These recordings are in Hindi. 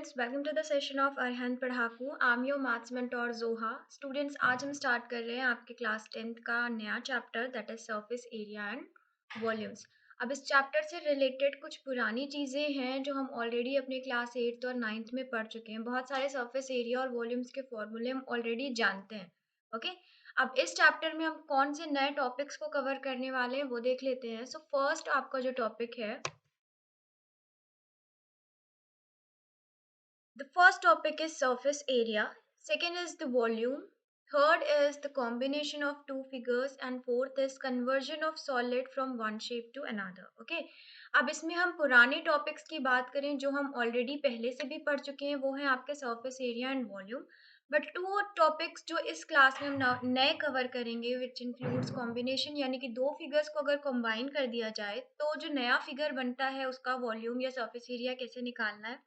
students, welcome to the session of Arhan Padhaku. I'm your maths mentor Zoha. Students, आज हम स्टार्ट कर रहे हैं आपके क्लास 10th का नया chapter that is surface area and volumes. अब इस चैप्टर से रिलेटेड कुछ पुरानी चीज़ें हैं जो हम ऑलरेडी अपने क्लास 8th और 9th में पढ़ चुके हैं। बहुत सारे सरफेस एरिया और वॉल्यूम्स के फॉर्मूले हम ऑलरेडी जानते हैं। ओके अब इस चैप्टर में हम कौन से नए टॉपिक्स को कवर करने वाले हैं वो देख लेते हैं। सो फर्स्ट आपका जो टॉपिक है, the first topic is surface area, second is the volume, third is the combination of two figures and fourth is conversion of solid from one shape to another. Okay, अब इसमें हम पुराने टॉपिक्स की बात करें जो हम ऑलरेडी पहले से भी पढ़ चुके हैं, वो है आपके surface area and volume. But to topics जो इस क्लास में हम नए कवर करेंगे विच इंक्लूड्स कॉम्बिनेशन, यानी कि दो फिगर्स को अगर कंबाइन कर दिया जाए तो जो नया फिगर बनता है उसका वॉल्यूम या सरफेस एरिया कैसे निकालना है।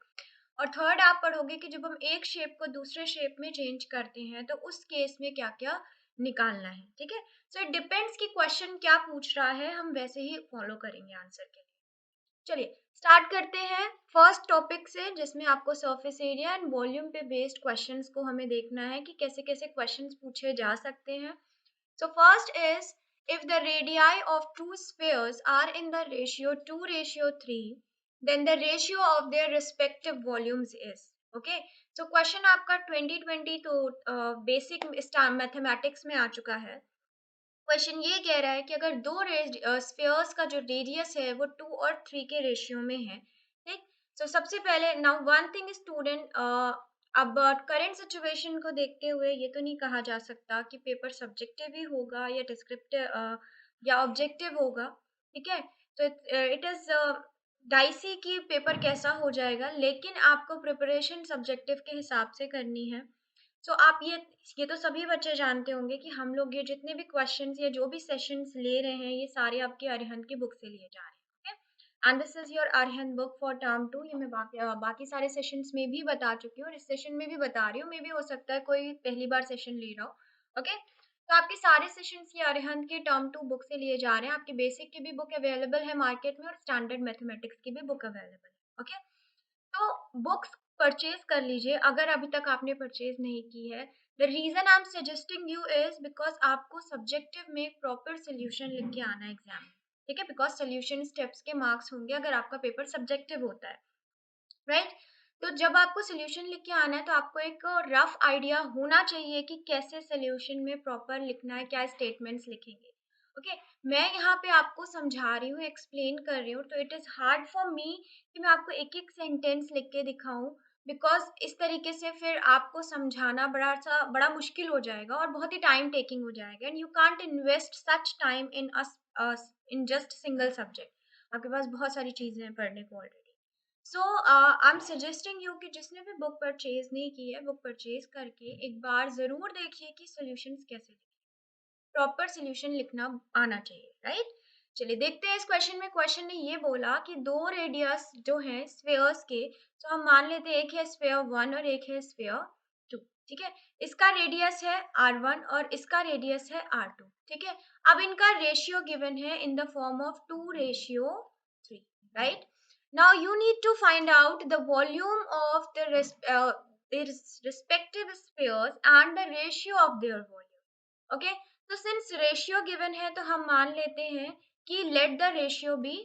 और थर्ड आप पढ़ोगे कि जब हम एक शेप को दूसरे शेप में चेंज करते हैं तो उस केस में क्या क्या निकालना है। ठीक है, सो इट डिपेंड्स कि क्वेश्चन क्या पूछ रहा है, हम वैसे ही फॉलो करेंगे आंसर के लिए। चलिए स्टार्ट करते हैं फर्स्ट टॉपिक से, जिसमें आपको सरफेस एरिया एंड वॉल्यूम पे बेस्ड क्वेश्चंस को हमें देखना है कि कैसे कैसे क्वेश्चंस पूछे जा सकते हैं। So first is, if the radii of two spheres are in the ratio 2:3, then the ratio of their respective volumes is. Okay, so question आपका 2020 तो बेसिक मैथमेटिक्स में आ चुका है। क्वेश्चन ये कह रहा है कि अगर दो स्फीयर्स का जो रेडियस है वो 2 और 3 के रेशियो में है। ठीक, तो सबसे पहले नाउ वन थिंग स्टूडेंट, अब करंट सिचुएशन को देखते हुए ये तो नहीं कहा जा सकता कि पेपर सब्जेक्टिव ही होगा या डिस्क्रिप्टिव या ऑब्जेक्टिव होगा। ठीक है, तो इट इज डाइसी की पेपर कैसा हो जाएगा, लेकिन आपको प्रिपरेशन सब्जेक्टिव के हिसाब से करनी है। सो आप ये तो सभी बच्चे जानते होंगे कि हम लोग ये जितने भी क्वेश्चंस या जो भी सेशंस ले रहे हैं ये सारे आपके अरिहंत की बुक से लिए जा रहे हैं। Okay, and this is your Arihant book for term 2। ये मैं बाकी सारे सेशंस में भी बता चुकी हूँ और इस सेशन में भी बता रही हूँ। मे भी हो सकता है कोई पहली बार सेशन ले रहा हो। ओके, तो आपके सारे सेशंस ये अरिहंत के टर्म 2 बुक से लिए जा रहे हैं। आपकी बेसिक की भी बुक अवेलेबल है मार्केट में और स्टैंडर्ड मैथमेटिक्स की भी बुक अवेलेबल है। ओके, तो बुक्स परचेज कर लीजिए अगर अभी तक आपने परचेज नहीं की है। The reason I am suggesting you is because आपको सब्जेक्टिव में प्रॉपर सोल्यूशन लिख के आना है एग्जाम में। ठीक है, बिकॉज सोल्यूशन स्टेप्स के मार्क्स होंगे अगर आपका पेपर सब्जेक्टिव होता है, राइट। तो जब आपको सोल्यूशन लिख के आना है तो आपको एक रफ आइडिया होना चाहिए कि कैसे सोल्यूशन में प्रॉपर लिखना है, क्या स्टेटमेंट्स लिखेंगे। ओके, मैं यहाँ पे आपको समझा रही हूँ, एक्सप्लेन कर रही हूँ, तो it is hard for me कि मैं आपको एक एक सेंटेंस लिख के दिखाऊं, बिकॉज इस तरीके से फिर आपको समझाना बड़ा मुश्किल हो जाएगा और बहुत ही टाइम टेकिंग हो जाएगा, and you can't invest such time in just single subject. आपके पास बहुत सारी चीजें हैं पढ़ने को already. So I am suggesting you कि जिसने भी बुक परचेज नहीं की है, बुक परचेज करके एक बार जरूर देखिए कि सॉल्यूशंस कैसे लिखें। प्रॉपर सॉल्यूशन लिखना आना चाहिए, राइट। चलिए देखते हैं इस क्वेश्चन में। क्वेश्चन ने ये बोला कि दो रेडियस जो हैं स्फीयर्स के, तो हम मान लेते हैं एक है स्फीयर 1 और एक है स्फीयर 2। ठीक है, इसका रेडियस है r1 और इसका रेडियस है r2। ठीक है, अब इनका रेशियो गिवन है in the form of 2:3, right. Now you need to find out the volume of the their respective spheres and the ratio of their volume. Okay, तो since ratio given है तो हम मान लेते हैं कि let the ratio be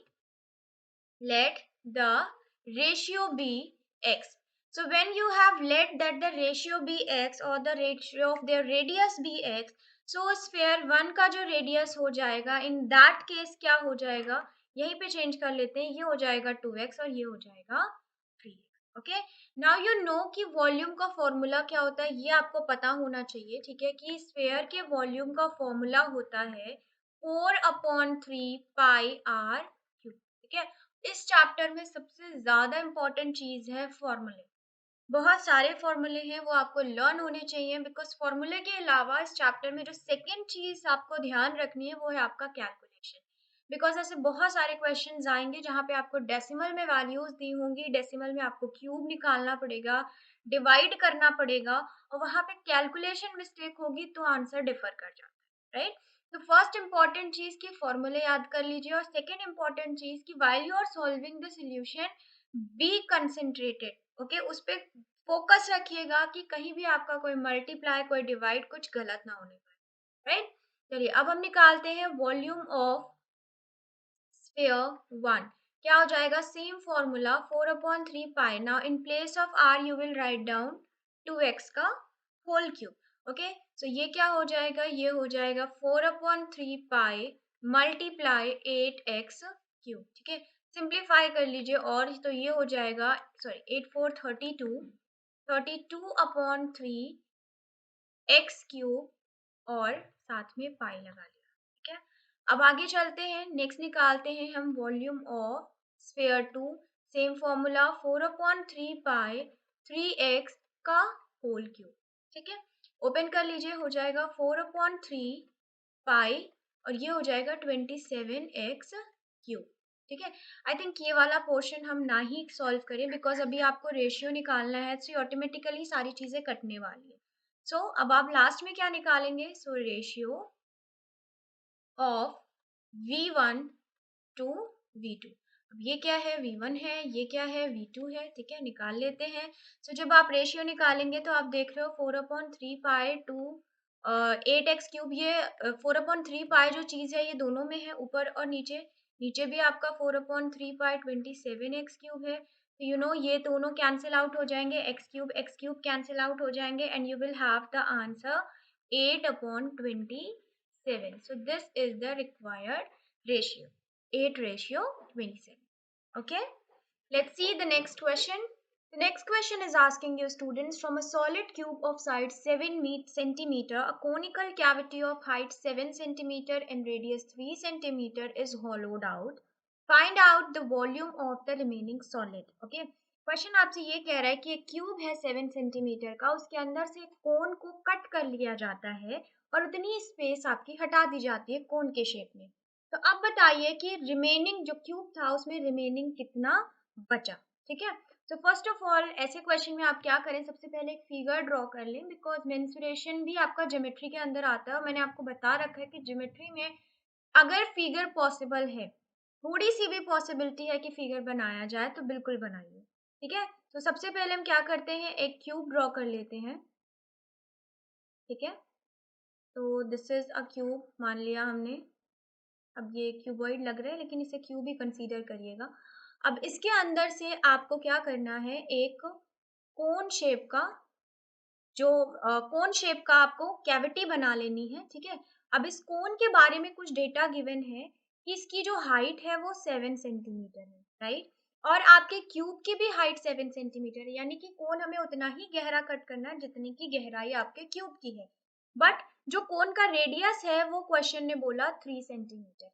x. So when you have let that the ratio be x or the ratio of their radius be x, so sphere 1 का जो radius हो जाएगा in that case क्या हो जाएगा, यहीं पे चेंज कर लेते हैं, ये हो जाएगा 2x और ये हो जाएगा 3x। Okay, now you know कि वॉल्यूम का फॉर्मूला क्या होता है, ये आपको पता होना चाहिए। ठीक है, कि स्फीयर के वॉल्यूम का फॉर्मूला होता है 4/3 पाई आर क्यूब। ठीक है, इस चैप्टर में सबसे ज्यादा इंपॉर्टेंट चीज है फॉर्मूले। बहुत सारे फॉर्मूले हैं वो आपको लर्न होने चाहिए, बिकॉज फॉर्मूले के अलावा इस चैप्टर में जो सेकेंड चीज आपको ध्यान रखनी है वो है आपका कैलकुलेशन। बिकॉज ऐसे बहुत सारे क्वेश्चंस आएंगे जहाँ पे आपको डेसिमल में वैल्यूज दी होंगी, डेसिमल में आपको क्यूब निकालना पड़ेगा, डिवाइड करना पड़ेगा, और वहां पे कैलकुलेशन मिस्टेक होगी तो आंसर डिफर कर जाता है, राइट। तो फर्स्ट इंपॉर्टेंट चीज की फॉर्मूले याद कर लीजिए, और सेकेंड इंपॉर्टेंट चीज की while you are solving the solution be concentrated, okay, उस पर फोकस रखिएगा कि कहीं भी आपका कोई मल्टीप्लाई कोई डिवाइड कुछ गलत ना होने पाए, राइट। चलिए अब हम निकालते हैं वॉल्यूम ऑफ स्फीयर 1। क्या हो जाएगा, same formula 4/3 pi. Now in place of r you will write down 2x का होल क्यूब, ओके। सो ये क्या हो जाएगा, ये हो जाएगा 4/3 पाई मल्टीप्लाई 8x क्यूब, ठीक है। सिंप्लीफाई कर लीजिए और तो ये हो जाएगा, सॉरी 8 4 32, 32/3 x क्यूब और साथ में पाई लगा लिया, ठीक है। अब आगे चलते हैं, नेक्स्ट निकालते हैं हम volume of sphere 2। Same formula 4/3 pi 3x का होल क्यूब, ठीक है। ओपन कर लीजिए, हो जाएगा 4/3 पाई और ये हो जाएगा 27x क्यूब, ठीक है। आई थिंक ये वाला पोर्शन हम ना ही सॉल्व करें बिकॉज अभी आपको रेशियो निकालना है, तो ऑटोमेटिकली सारी चीजें कटने वाली है। सो अब आप लास्ट में क्या निकालेंगे, so ratio of V1 to V2। अब ये क्या है, V1 है, ये क्या है, V2 है, ठीक है, निकाल लेते हैं। सो जब आप रेशियो निकालेंगे तो आप देख रहे हो 4/3 पाई टू 8x क्यूब, ये 4/3 पाई जो चीज़ है ये दोनों में है, ऊपर और नीचे। नीचे भी आपका 4/3 पाई 27x क्यूब है, तो यू नो ये दोनों कैंसिल आउट हो जाएंगे, x क्यूब कैंसिल आउट हो जाएंगे and you will have the answer 8/27। So this is the required ratio, 8:27. Okay, let's see the next question. The next question is asking you students, from a solid cube of side 7 centimeter, a conical cavity of height 7 centimeter and radius 3 centimeter is hollowed out. Find out the volume of the remaining solid. Okay, question आपसे ये कह रहा है कि एक क्यूब है 7 सेंटीमीटर का, उसके अंदर से कोन को कट कर लिया जाता है और उतनी स्पेस आपकी हटा दी जाती है कोन के शेप में। तो अब बताइए कि रिमेनिंग जो क्यूब था उसमें रिमेनिंग कितना बचा, ठीक है। तो फर्स्ट ऑफ ऑल ऐसे क्वेश्चन में आप क्या करें, सबसे पहले एक फिगर ड्रॉ कर लें बिकॉज मेंसुरेशन भी आपका ज्योमेट्री के अंदर आता है और मैंने आपको बता रखा है कि ज्योमेट्री में अगर फिगर पॉसिबल है, थोड़ी सी भी पॉसिबिलिटी है कि फिगर बनाया जाए तो बिल्कुल बनाइए, ठीक है। तो सबसे पहले हम क्या करते हैं, एक क्यूब ड्रॉ कर लेते हैं, ठीक है। तो दिस इज अ क्यूब मान लिया हमने। अब ये क्यूबॉइड लग रहा है लेकिन इसे क्यूब ही कंसीडर करिएगा। अब इसके अंदर से आपको क्या करना है, एक कोन शेप का जो कोन शेप का आपको कैविटी बना लेनी है, ठीक है। अब इस कोन के बारे में कुछ डेटा गिवन है कि इसकी जो हाइट है वो 7 सेंटीमीटर है, राइट। और आपके क्यूब की भी हाइट 7 सेंटीमीटर है, यानी कि कोन हमें उतना ही गहरा कट करना है जितनी की गहराई आपके क्यूब की है। बट जो कोन का रेडियस है वो क्वेश्चन ने बोला 3 सेंटीमीटर,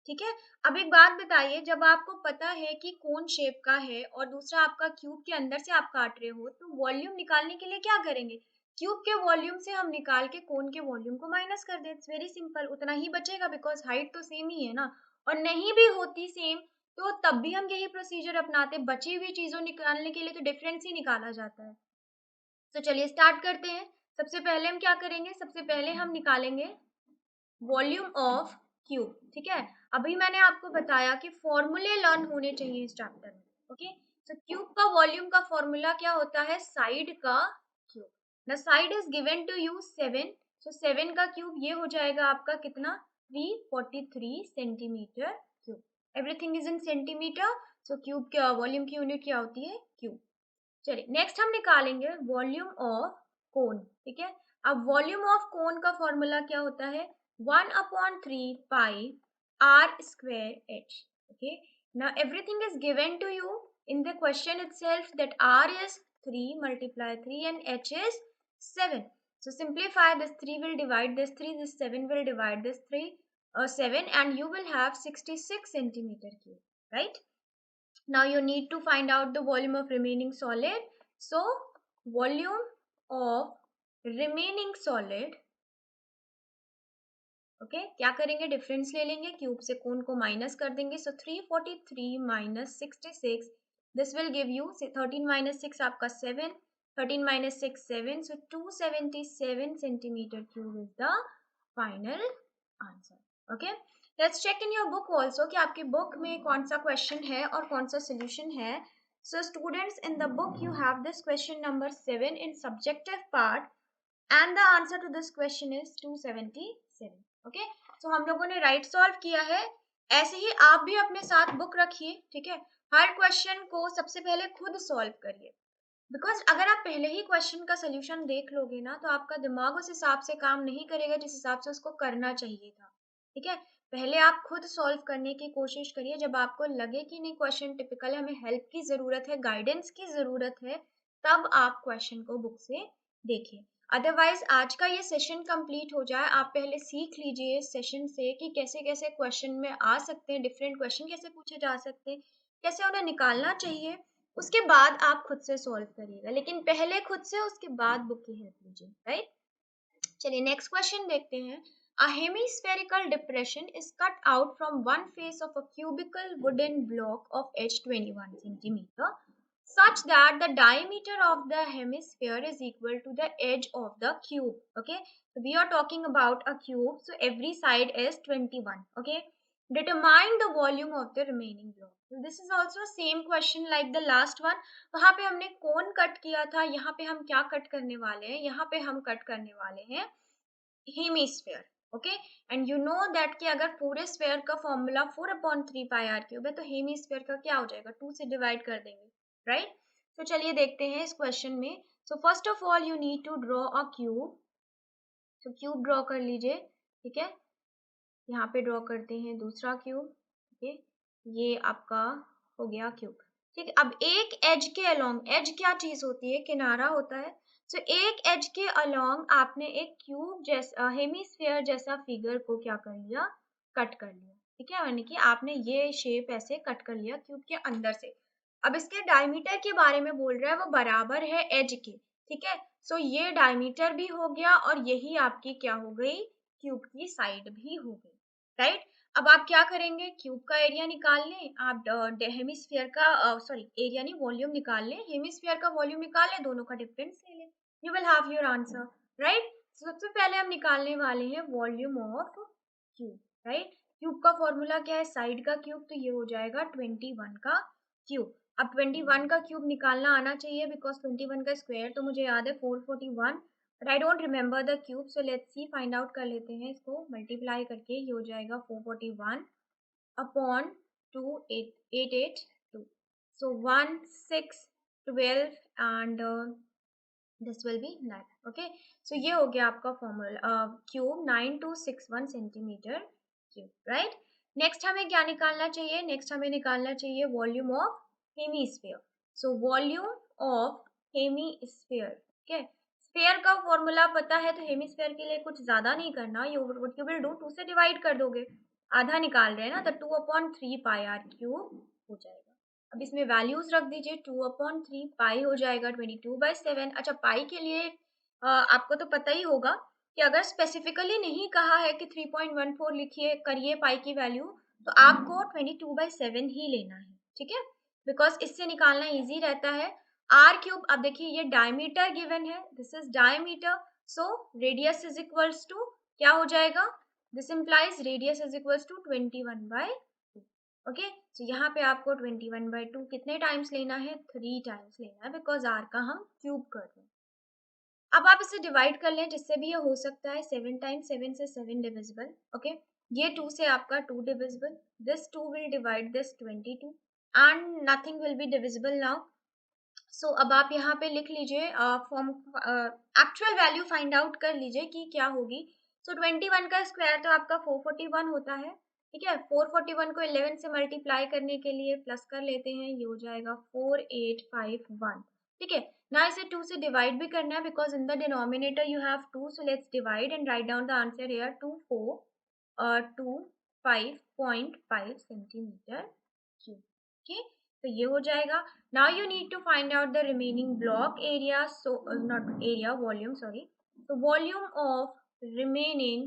ठीक है। अब एक बात बताइए, जब आपको पता है कि कौन शेप का है और दूसरा आपका क्यूब के अंदर से आप काट रहे हो, तो वॉल्यूम निकालने के लिए क्या करेंगे, क्यूब के वॉल्यूम से हम निकाल के कोन के वॉल्यूम को माइनस कर दें। इट्स वेरी सिंपल, उतना ही बचेगा बिकॉज हाइट तो सेम ही है ना। और नहीं भी होती सेम तो तब भी हम यही प्रोसीजर अपनाते, बची हुई चीजों निकालने के लिए तो डिफरेंस ही निकाला जाता है। तो चलिए स्टार्ट करते हैं। सबसे पहले हम क्या करेंगे, सबसे पहले हम निकालेंगे वॉल्यूम ऑफ क्यूब, ठीक है। अभी मैंने आपको बताया कि फॉर्मूले लर्न होने चाहिए इस चैप्टर में, ओके। तो क्यूब का वॉल्यूम का फॉर्मूला क्या होता है, साइड का cube. The side is given to you 7, so 7 का क्यूब ये हो जाएगा आपका कितना, 343 centimetre cube. Everything is in centimetre, so cube के वॉल्यूम की यूनिट क्या होती है, क्यूब। चलिए नेक्स्ट हम निकालेंगे वॉल्यूम ऑफ कोन, ठीक है। अब वॉल्यूम ऑफ कोन का फॉर्मूला क्या होता है, 1/3 पाई r square h, okay. Now everything is given to you in the question itself that r is 3 multiply 3 and h is 7. So simplify, this 3 will divide this 3, this 7 will divide this 3 7 and you will have 66 centimeter cube, right. Now you need to find out the volume of remaining solid. So volume of remaining solid, okay क्या करेंगे, डिफरेंस ले लेंगे, क्यूब से कोन को माइनस कर देंगे। So 343 minus 66, this will give you 13 minus 6 आपका 7, 13 minus 6 7, so 277 centimetre cube is the final answer, okay. Let's check in your book also कि आपकी बुक में कौन सा क्वेश्चन है और कौन सा सोल्यूशन है. So students, in the book you have this question number 7 in subjective part and the answer to this question is 277. Okay, so हम लोगों ने राइट सॉल्व किया है. ऐसे ही आप भी अपने साथ बुक रखिए, ठीक है. हर क्वेश्चन को सबसे पहले खुद सॉल्व करिए, बिकॉज अगर आप पहले ही क्वेश्चन का सोल्यूशन देख लोगे ना तो आपका दिमाग उस हिसाब से काम नहीं करेगा जिस हिसाब से उसको करना चाहिए था. ठीक है, पहले आप खुद सॉल्व करने की कोशिश करिए. जब आपको लगे कि नहीं क्वेश्चन टिपिकल है, हमें हेल्प की जरूरत है, गाइडेंस की जरूरत है, तब आप क्वेश्चन को बुक से देखिए. अदरवाइज आज का ये सेशन कंप्लीट हो जाए, आप पहले सीख लीजिए इस सेशन से कि कैसे कैसे क्वेश्चन में आ सकते हैं, डिफरेंट क्वेश्चन कैसे पूछे जा सकते हैं, कैसे उन्हें निकालना चाहिए. उसके बाद आप खुद से सॉल्व करिएगा, लेकिन पहले खुद से, उसके बाद बुक की हेल्प लीजिए. राइट, चलिए नेक्स्ट क्वेश्चन देखते हैं. A hemispherical depression is cut out from one face of a cubical wooden block of h 21 centimeter such that the diameter of the hemisphere is equal to the edge of the cube. Okay, so we are talking about a cube, so every side is 21. Okay, determine the volume of the remaining block. So this is also same question like the last one. वहां पे हमने कौन कट किया था, यहाँ पे हम क्या कट करने वाले हैं, यहाँ पे हम कट करने वाले हैं hemisphere. Okay, and you know that कि अगर पूरे स्फेयर का फॉर्मूला 4/3 πr³ है तो हेमीस्फेयर का क्या हो जाएगा, 2 से डिवाइड कर देंगे. राइट, तो चलिए देखते हैं इस क्वेश्चन में. So first of all you need to draw a cube. तो क्यूब ड्रॉ कर लीजिए. ठीक है, यहाँ पे ड्रॉ करते हैं दूसरा क्यूब. ओके, ये आपका हो गया क्यूब. ठीक है, अब एक एज के अलोंग, एज क्या चीज होती है, किनारा होता है. तो एक एज के अलोंग आपने एक क्यूब जैसा, हेमीस्फेयर जैसा फिगर को क्या कर लिया, कट कर लिया. ठीक है, यानी कि आपने ये शेप ऐसे कट कर लिया क्यूब के अंदर से. अब इसके डायमीटर के बारे में बोल रहा है, वो बराबर है एज के. ठीक है, सो ये डायमीटर भी हो गया और यही आपकी क्या हो गई, क्यूब की साइड भी हो गई. राइट, अब आप क्या करेंगे, क्यूब का एरिया निकाल लें आप, हेमिस्फीयर का, सॉरी एरिया नहीं, वॉल्यूम निकाल लें, हेमिस्फीयर का वॉल्यूम निकाल लें, दोनों का डिफरेंस ले लें, you will have your answer. Right, सबसे पहले हम निकालने वाले हैं volume of cube. Right, cube का फॉर्मूला क्या है, साइड का क्यूब, तो ये हो जाएगा 21 का क्यूब. अब 21 का क्यूब निकालना आना चाहिए, बिकॉज 21 का स्क्वायर तो मुझे याद है 441, but I don't remember the cube. So let's see, find out कर लेते हैं इसको मल्टीप्लाई करके. ये हो जाएगा 441 upon 2882. So 1 6 12 and this will be 9. Okay, so ये हो गया आपका formula, cube 9261 centimetre cube. Right, next हमें क्या निकालना चाहिए, नेक्स्ट हमें निकालना चाहिए volume of hemisphere. So volume of hemisphere. Okay, sphere का फॉर्मूला पता है, तो हेमीस्फीयर के लिए कुछ ज्यादा नहीं करना, यू विल डू 2 से डिवाइड कर दोगे, आधा निकाल रहे हैं ना, तो 2/3 πr³ हो जाएगा. अब इसमें वैल्यूज रख दीजिए, 2/3 पाई हो जाएगा 22/7. अच्छा, पाई के लिए आपको तो पता ही होगा कि अगर स्पेसिफिकली नहीं कहा है कि 3.14 लिखिए करिए पाई की वैल्यू, तो आपको 22/7 ही लेना है. ठीक है, बिकॉज इससे निकालना इजी रहता है. r³, अब देखिए ये डायमीटर गिवन है, this is diameter, so radius is equals to क्या हो जाएगा, this implies radius is equals to 21/2. Okay, तो यहाँ पे आपको 21/2 कितने टाइम्स लेना है, 3 टाइम्स लेना है, बिकॉज r का हम क्यूब कर रहे हैं. अब आप इसे डिवाइड कर लें, जिससे भी ये हो सकता है. 7 टाइम्स 7 से 7 डिविजिबल. ओके, ये 2 से आपका 2 divisible, this 2 will divide this 22 and nothing will be divisible now. So अब आप यहाँ पे लिख लीजिए, form actual value find out कर लीजिए कि क्या होगी. सो 21 का स्क्वायर तो आपका 441 होता है. ठीक है, 441 को 11 से मल्टीप्लाई करने के लिए प्लस कर लेते हैं, ये हो जाएगा 4851. ठीक है, ना इसे 2 से डिवाइड भी करना है, because in the denominator you have 2, so let's divide and write down the answer here, 2425 centimetre cube. Okay, तो ये हो जाएगा. Now you need to find out the remaining block area, so not area, volume, sorry. So volume of remaining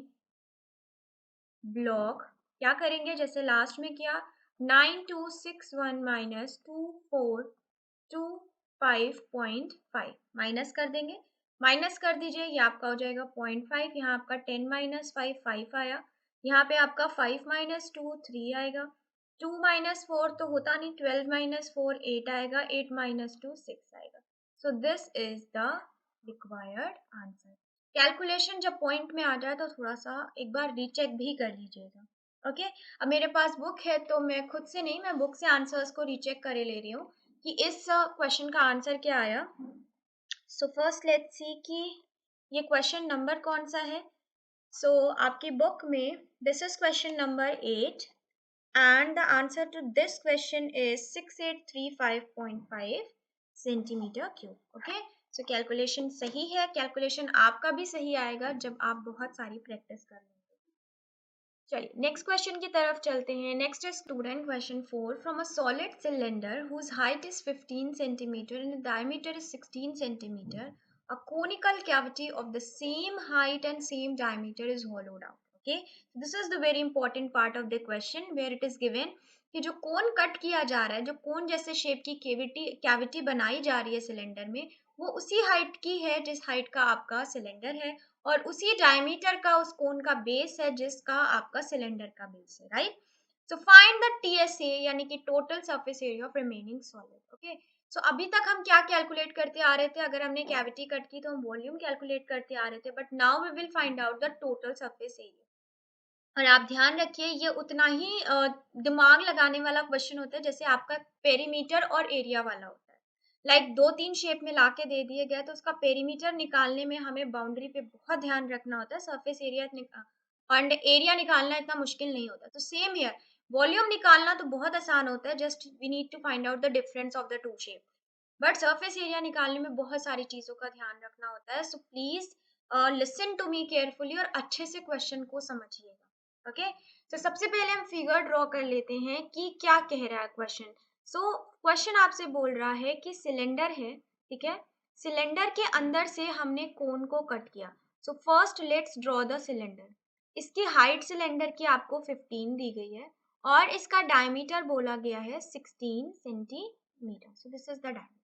block क्या करेंगे, जैसे लास्ट में किया, 9261 माइनस 2425.5 माइनस कर देंगे. माइनस कर दीजिए, ये आपका हो जाएगा 0.5, यहाँ आपका 10 - 5 5 आया. यहाँ पे आपका 5 माइनस 2 3 आएगा, 2 माइनस 4 तो होता नहीं, 12 माइनस 4 8 आएगा, 8 माइनस 2 6 आएगा। सो this is the required answer. Calculation जब पॉइंट में आ जाए तो थोड़ा सा एक बार रीचेक भी कर लीजिएगा। ओके, अब मेरे पास बुक है तो मैं खुद से नहीं, मैं बुक से आंसर्स को रीचेक करे ले रही हूँ कि इस क्वेश्चन का आंसर क्या आया। सो फर्स्ट लेट्स सी कि ये क्वेश्चन नंबर कौन सा है। सो आपकी बुक में this is question number 8 and the answer to this question is 6835.5 centimetre cube. Okay, so calculation सही है, कैलकुलेशन आपका भी सही आएगा जब आप बहुत सारी प्रैक्टिस कर लेंगे। चलिए नेक्स्ट क्वेश्चन की तरफ चलते हैं। Next is student question 4, from a solid cylinder whose height is 15 centimeter and the diameter is 16 centimeter, a conical cavity of the same height and same diameter is hollowed out. Okay, so this is the very important part of the question where it is given कि जो कोन कट किया जा रहा है, जो कोन जैसे शेप की कैविटी बनाई जा रही है सिलेंडर में, वो उसी हाइट की है जिस हाइट का आपका सिलेंडर है, और उसी डायमीटर का उस कोन का बेस है जिसका आपका सिलेंडर का बेस है, right. So find the TSA यानी कि total surface area of remaining solid. Okay, so अभी तक हम क्या कैलकुलेट करते आ रहे थे, अगर हमने कैविटी कट की तो हम वॉल्यूम कैलकुलेट करते आ रहे थे, but now we will find out the total surface area. और आप ध्यान रखिए ये उतना ही दिमाग लगाने वाला क्वेश्चन होता है जैसे आपका पेरीमीटर और एरिया वाला होता है। लाइक दो तीन शेप में लाके दे दिए गए तो उसका पेरीमीटर निकालने में हमें बाउंड्री पे बहुत ध्यान रखना होता है, सरफेस एरिया और एरिया निकालना इतना मुश्किल नहीं होता। तो सेम हियर, वॉल्यूम निकालना तो बहुत आसान होता है, just we need to find out the difference of the two shape, but surface area निकालने में बहुत सारी चीजों का ध्यान रखना होता है। So please listen to me carefully और अच्छे से क्वेश्चन को समझिएगा। ओके, तो सबसे पहले हम फिगर ड्रॉ कर लेते हैं कि क्या कह रहा है क्वेश्चन। सो क्वेश्चन आपसे बोल रहा है कि सिलेंडर है, ठीक है, सिलेंडर के अंदर से हमने कोन को कट किया। So first let's draw the cylinder. इसकी हाइट सिलेंडर की आपको 15 दी गई है और इसका डायमीटर बोला गया है 16 centimetre. So this is the diameter.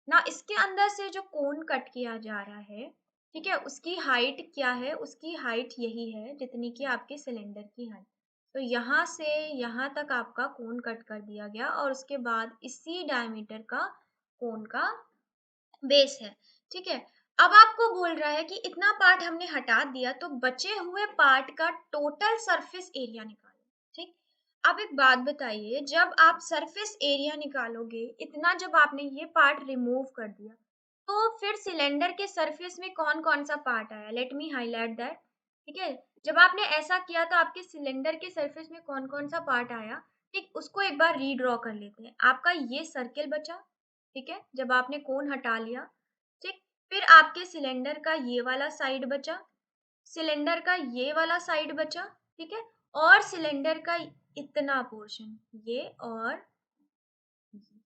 ना इसके अंदर से जो कोन कट किया जा रहा है, ठीक है, उसकी हाइट क्या है, उसकी हाइट यही है जितनी कि आपके सिलेंडर की हाइट। तो यहाँ से यहाँ तक आपका कोन कट कर दिया गया और उसके बाद इसी डायमीटर का कोन का बेस है, ठीक है। अब आपको बोल रहा है कि इतना पार्ट हमने हटा दिया तो बचे हुए पार्ट का टोटल सरफेस एरिया निकालो, ठीक। अब एक बात बताइए, जब आप सरफेस एरिया निकालोगे, इतना जब आपने ये पार्ट रिमूव कर दिया तो फिर सिलेंडर के सरफेस में कौन कौन सा पार्ट आया, लेट मी हाईलाइट दैट। ठीक है, जब आपने ऐसा किया तो आपके सिलेंडर के सरफेस में कौन कौन सा पार्ट आया, ठीक, उसको एक बार रीड्रॉ कर लेते हैं। आपका ये सर्किल बचा, ठीक है, जब आपने कोन हटा लिया, ठीक। फिर आपके सिलेंडर का ये वाला साइड बचा, सिलेंडर का ये वाला साइड बचा, ठीक है, और सिलेंडर का इतना पोर्शन, ये और ये।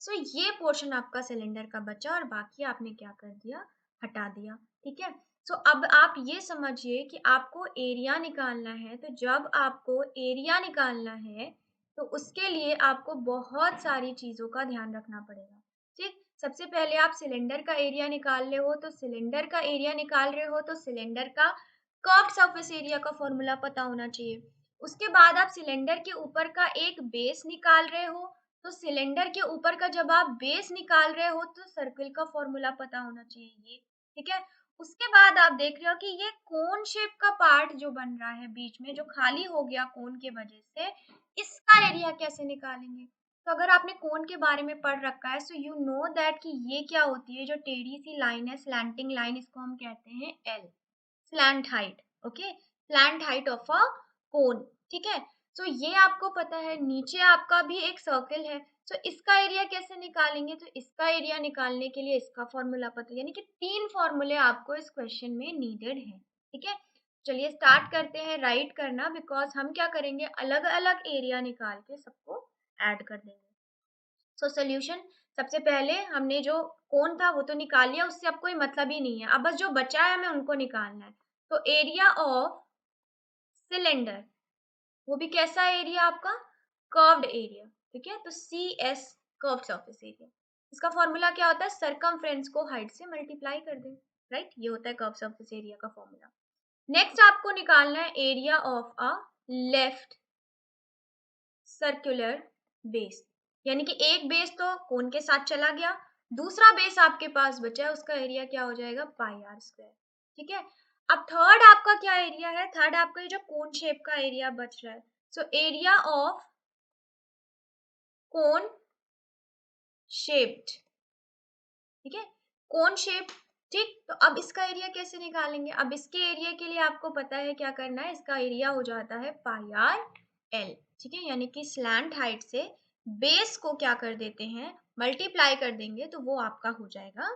सो ये पोर्शन आपका सिलेंडर का बचा और बाकी आपने क्या कर दिया, हटा दिया, ठीक है। सो अब आप ये समझिए कि आपको एरिया निकालना है, तो जब आपको एरिया निकालना है तो उसके लिए आपको बहुत सारी चीजों का ध्यान रखना पड़ेगा, ठीक। सबसे पहले आप सिलेंडर का एरिया निकाल रहे हो तो सिलेंडर का एरिया निकाल रहे हो तो सिलेंडर का कर्व्ड सरफेस एरिया का फॉर्मूला पता होना चाहिए। उसके बाद आप सिलेंडर के ऊपर का एक बेस निकाल रहे हो तो सिलेंडर के ऊपर का जब आप बेस निकाल रहे हो तो सर्कल का फॉर्मूला पता होना चाहिए, ये ठीक है। उसके बाद आप देख रहे हो कि ये कोन शेप का पार्ट जो बन रहा है बीच में, जो खाली हो गया कोन के वजह से, इसका एरिया कैसे निकालेंगे। तो अगर आपने कोन के बारे में पढ़ रखा है सो यू नो दैट कि ये क्या होती है, जो टेढ़ी सी लाइन है, स्लैंटिंग लाइन, इसको हम कहते हैं L, slant height. Okay, slant height of a cone, ठीक है। सो ये आपको पता है, नीचे आपका भी एक सर्कल है, सो इसका एरिया कैसे निकालेंगे, तो इसका एरिया निकालने के लिए इसका फॉर्मूला पता, यानी कि तीन फॉर्मूले आपको इस क्वेश्चन में नीडेड है, ठीक है। चलिए स्टार्ट करते हैं राइट करना, बिकॉज हम क्या करेंगे, अलग अलग एरिया निकाल के सबको ऐड कर देंगे। सो सोल्यूशन, सबसे पहले हमने जो कोन था वो तो निकाल लिया, उससे अब कोई मतलब ही नहीं है, अब बस जो बचा है हमें उनको निकालना है। तो एरिया ऑफ सिलेंडर, वो भी कैसा एरिया आपका, कर्व्ड एरिया, ठीक है। तो C S, curved surface area, इसका फॉर्मूला क्या होता है, सरकमफ्रेंस को हाइट से मल्टीप्लाई कर दें, राइट, ये होता है कर्व्ड सरफेस एरिया का फॉर्मूला। नेक्स्ट आपको निकालना है area of a left circular base, यानी कि एक बेस तो कोन के साथ चला गया, दूसरा बेस आपके पास बचा है, उसका एरिया क्या हो जाएगा पाई आर स्क्वायर। ठीक है, अब थर्ड आपका क्या एरिया है, थर्ड आपका ये जो कोन शेप का एरिया बच रहा है, so area of cone shaped. ठीक है, कोन शेप। ठीक, तो अब इसका एरिया कैसे निकालेंगे, अब इसके एरिया के लिए आपको पता है क्या करना है, इसका एरिया हो जाता है पाई आर एल। ठीक है, यानी कि स्लैंट हाइट से बेस को क्या कर देते हैं, मल्टीप्लाई कर देंगे, तो वो आपका हो जाएगा